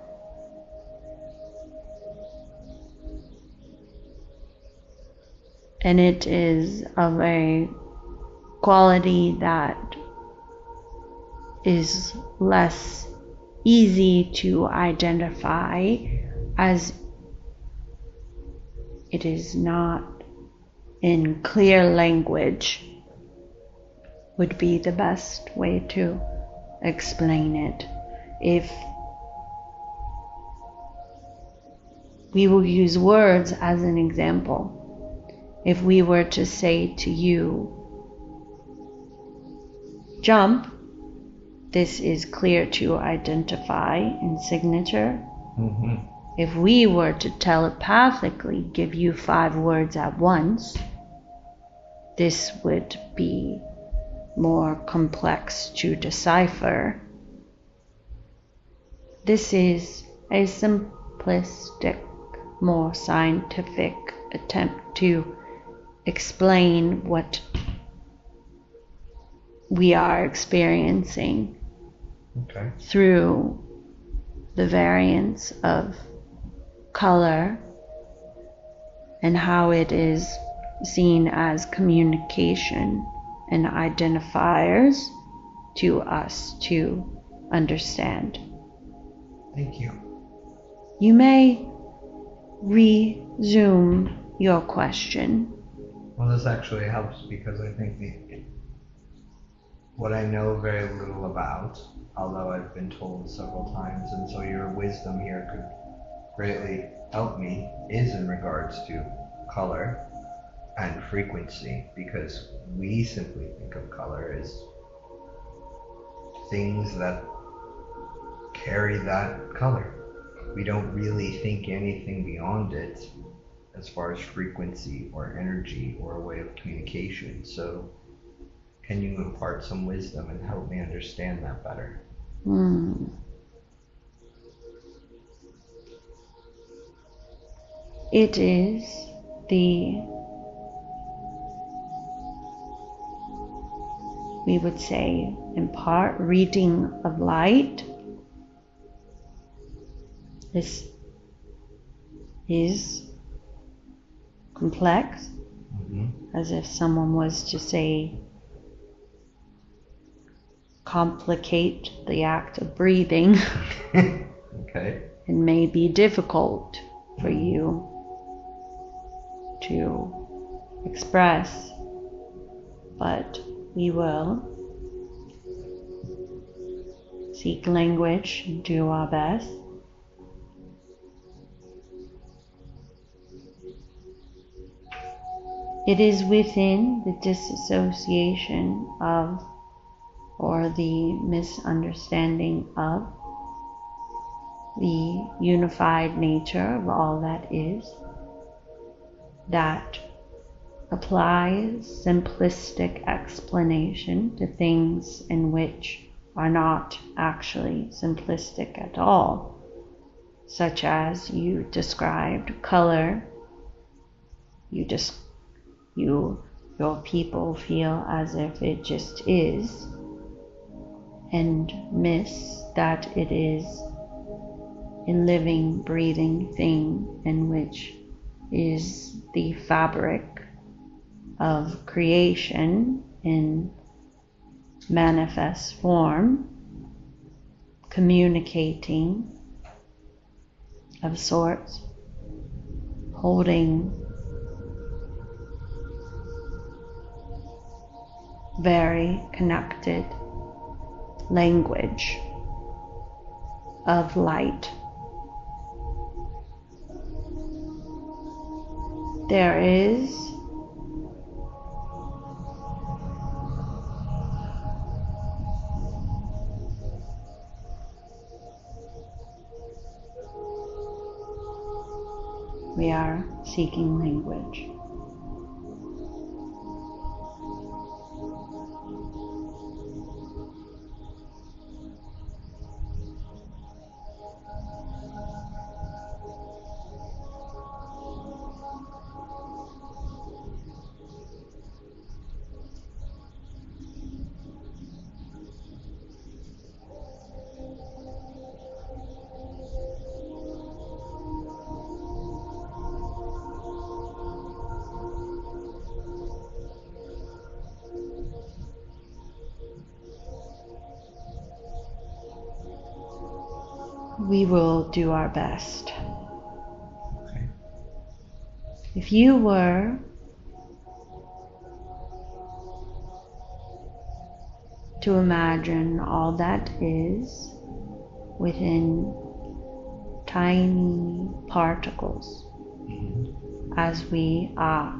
And it is of a quality that is less easy to identify, as it is not in clear language, would be the best way to explain it. If we will use words as an example, if we were to say to you, jump, this is clear to identify in signature. If we were to telepathically give you 5 words at once, this would be more complex to decipher. This is a simplistic, more scientific attempt to explain what we are experiencing through the variance of color and how it is seen as communication and identifiers to us to understand. Thank you. You may resume your question. Well, this actually helps because I think what I know very little about, although I've been told several times, and so your wisdom here could greatly help me, is in regards to color and frequency, because we simply think of color as things that carry that color. We don't really think anything beyond it as far as frequency or energy or a way of communication. So can you impart some wisdom and help me understand that better? It is we would say, in part, reading of light. This is complex. as if someone was to say, complicate the act of breathing. Okay. It may be difficult for you to express, but we will seek language and do our best. It is within the disassociation of, or the misunderstanding of, the unified nature of all that is, that applies simplistic explanation to things in which are not actually simplistic at all, such as you described color. Your people feel as if it just is, and miss that it is a living, breathing thing in which is the fabric of creation in manifest form, communicating of sorts, holding very connected language of light. There is we are seeking language. We will do our best. Okay. If you were to imagine all that is within tiny particles, as we are,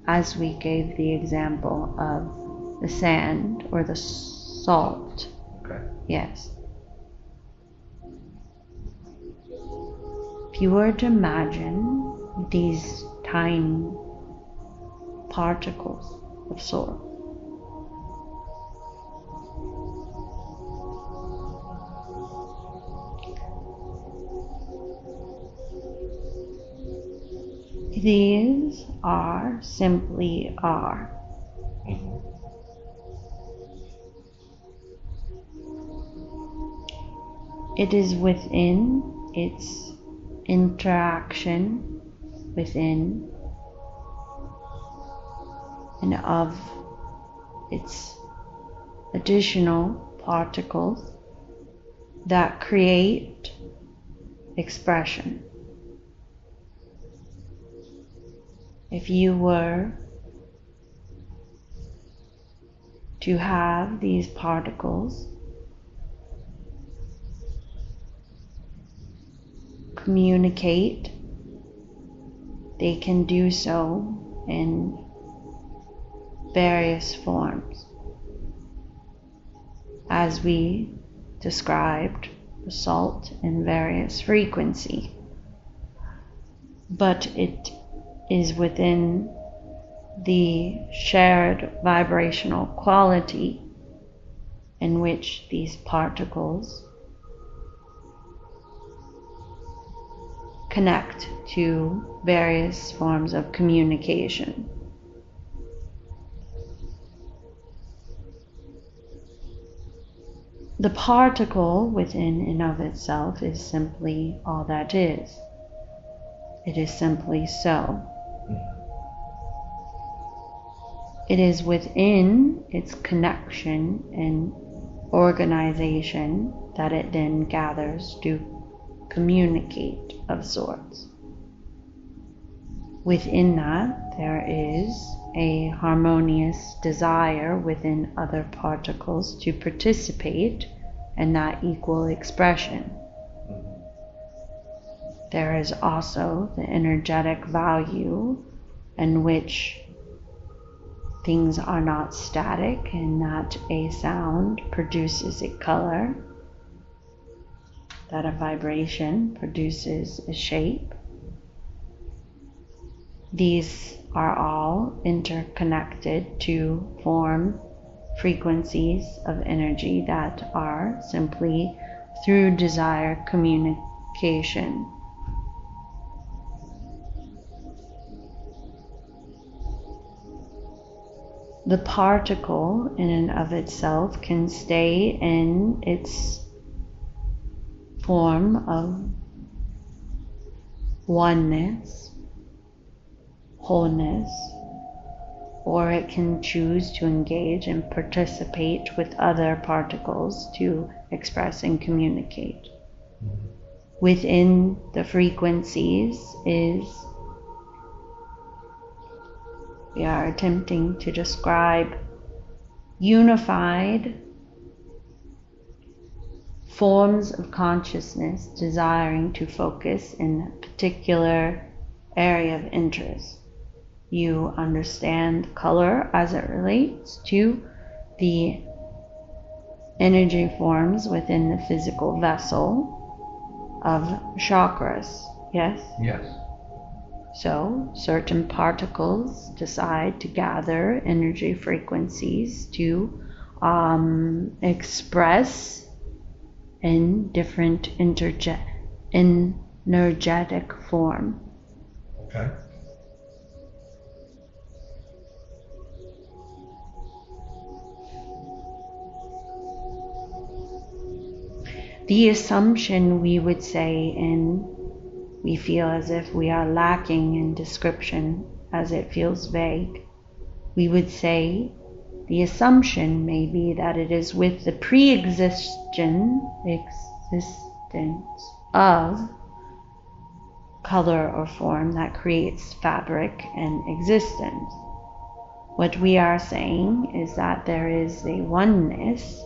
as we gave the example of the sand or the salt. Okay. Yes. If you were to imagine these tiny particles of salt, these are simply are. It is within its interaction within and of its additional particles that create expression. If you were to have these particles communicate, they can do so in various forms. As we described the salt in various frequency, but it is within the shared vibrational quality in which these particles connect to various forms of communication. The particle within and of itself is simply all that is. It is simply so. It is within its connection and organization that it then gathers to communicate of sorts. Within that, there is a harmonious desire within other particles to participate in that equal expression. There is also the energetic value in which things are not static, and that a sound produces a color, that a vibration produces a shape. These are all interconnected to form frequencies of energy that are simply through desire communication. The particle in and of itself can stay in its form of oneness, wholeness, or it can choose to engage and participate with other particles to express and communicate. Within the frequencies we are attempting to describe unified forms of consciousness desiring to focus in a particular area of interest. You understand color as it relates to the energy forms within the physical vessel of chakras, yes? Yes. So certain particles decide to gather energy frequencies to express in different energetic form. Okay. The assumption we would say, and we feel as if we are lacking in description as it feels vague, we would say the assumption may be that it is with the pre-existence of color or form that creates fabric and existence. What we are saying is that there is a oneness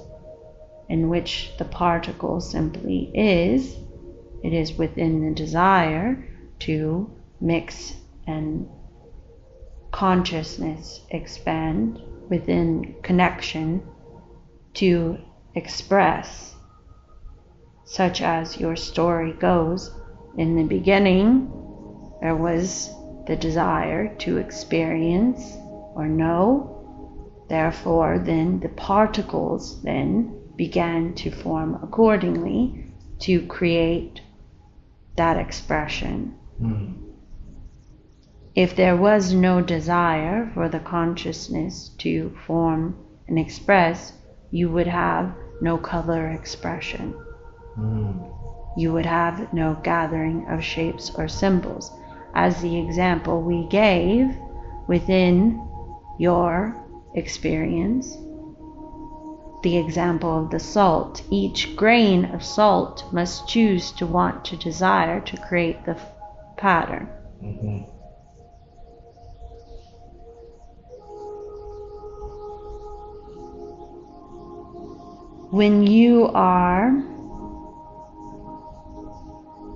in which the particle simply is. It is within the desire to mix and consciousness expand within connection to express, such as your story goes. In the beginning, there was the desire to experience or know. Therefore, then the particles then began to form accordingly to create that expression. If there was no desire for the consciousness to form and express, you would have no color expression. You would have no gathering of shapes or symbols. As the example we gave within your experience, the example of the salt, each grain of salt must choose to want to desire to create the pattern. When you are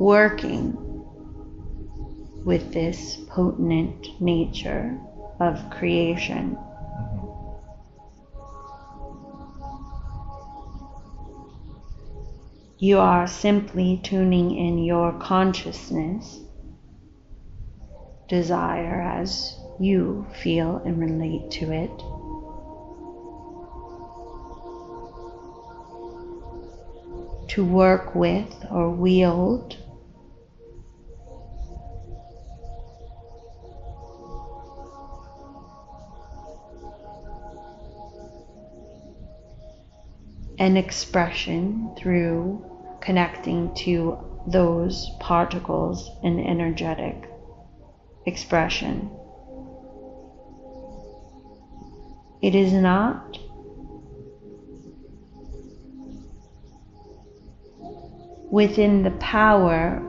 working with this potent nature of creation, you are simply tuning in your consciousness, desire as you feel and relate to it, to work with or wield an expression through connecting to those particles in energetic expression. It is not within the power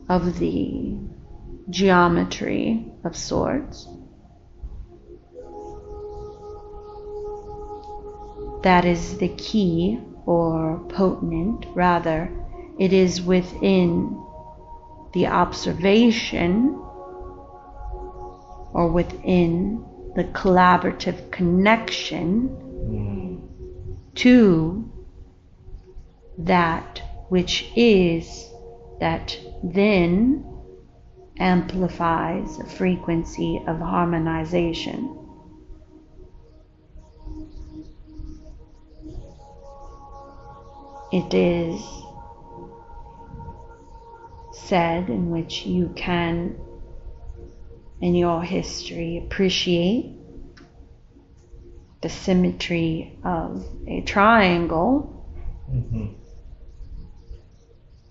of the geometry of sorts that is the key or potent. Rather, it is within the observation or within the collaborative connection to that which is, that then amplifies a frequency of harmonization. It is said in which you can, in your history, appreciate the symmetry of a triangle.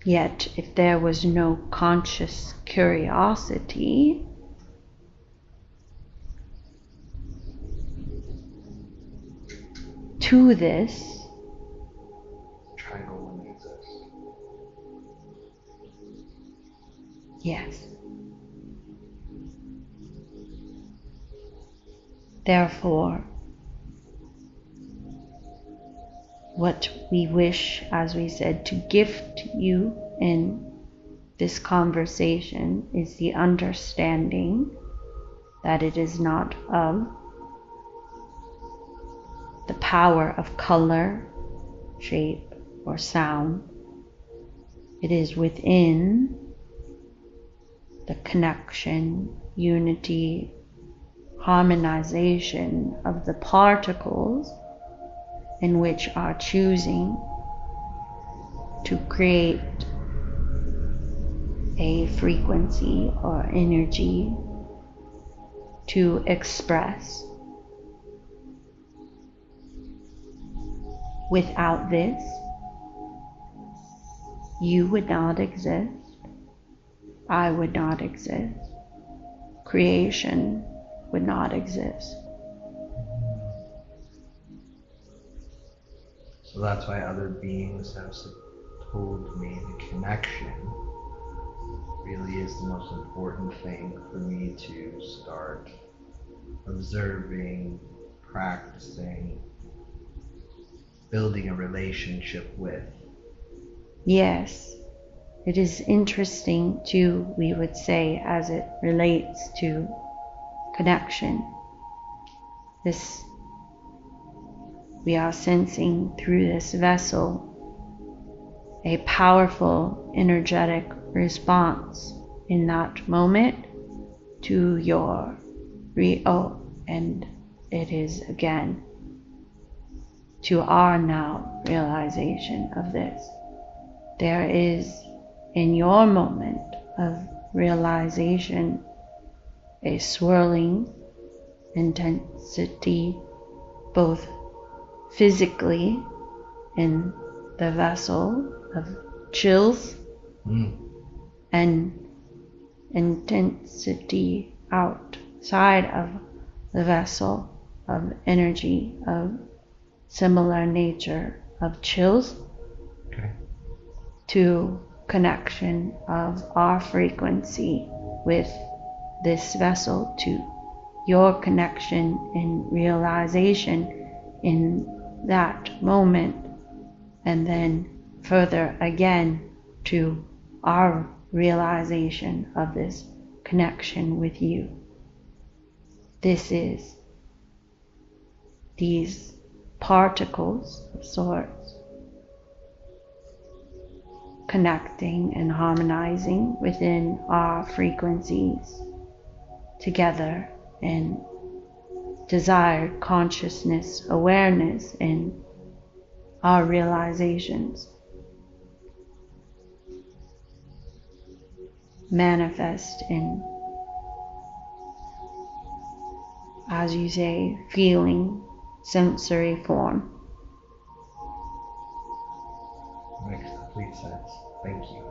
Yet, if there was no conscious curiosity, to this, Triangle wouldn't exist. yes. Therefore, what we wish, as we said, to gift you in this conversation is the understanding that it is not of the power of color, shape, or sound. It is within the connection, unity, harmonization of the particles in which are choosing to create a frequency or energy to express. Without this, you would not exist, I would not exist, creation would not exist. So that's why other beings have told me the connection really is the most important thing for me to start observing, practicing, building a relationship with. Yes, it is interesting too, we would say, as it relates to connection. This, we are sensing through this vessel a powerful energetic response in that moment to your and it is again to our now realization of this. There is in your moment of realization a swirling intensity, both physically in the vessel of chills and intensity outside of the vessel of energy of similar nature of chills, to connection of our frequency with this vessel, to your connection and realization in that moment, and then further again to our realization of this connection with you. This is these particles of sorts connecting and harmonizing within our frequencies together in desired consciousness, awareness in our realizations. Manifest in, as you say, feeling, sensory form. Makes complete sense. Thank you.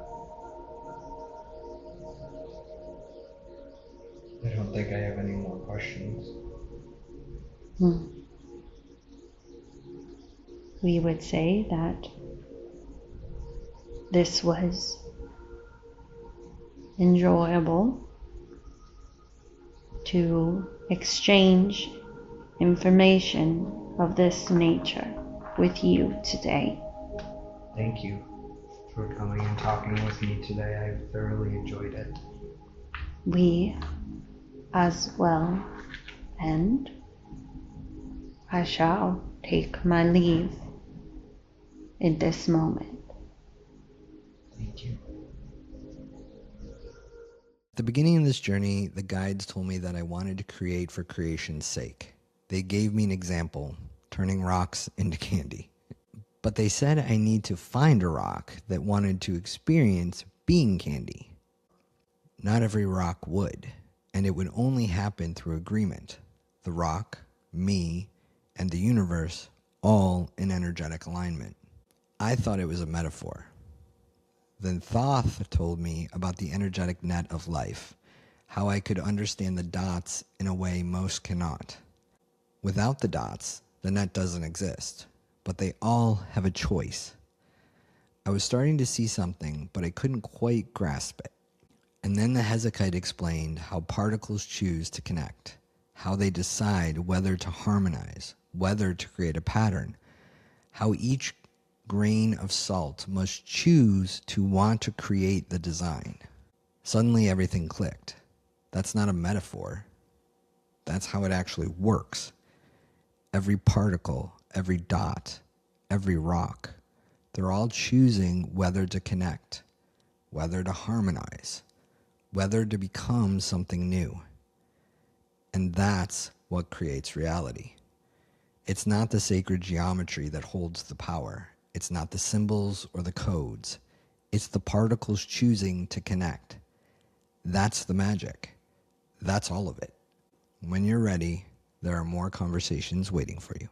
I don't think I have any more questions. We would say that this was enjoyable to exchange information of this nature with you today. Thank you for coming and talking with me today. I thoroughly enjoyed it. We as well, and I shall take my leave in this moment. Thank you. At the beginning of this journey, the guides told me that I wanted to create for creation's sake. They gave me an example, turning rocks into candy. But they said I need to find a rock that wanted to experience being candy. Not every rock would, and it would only happen through agreement. The rock, me, and the universe, all in energetic alignment. I thought it was a metaphor. Then Thoth told me about the energetic net of life, how I could understand the dots in a way most cannot. Without the dots, the net doesn't exist, but they all have a choice. I was starting to see something, but I couldn't quite grasp it. And then the Hezikite explained how particles choose to connect, how they decide whether to harmonize, whether to create a pattern, how each grain of salt must choose to want to create the design. Suddenly everything clicked. That's not a metaphor. That's how it actually works. Every particle, every dot, every rock, they're all choosing whether to connect, whether to harmonize, whether to become something new. And that's what creates reality. It's not the sacred geometry that holds the power. It's not the symbols or the codes. It's the particles choosing to connect. That's the magic. That's all of it. When you're ready, there are more conversations waiting for you.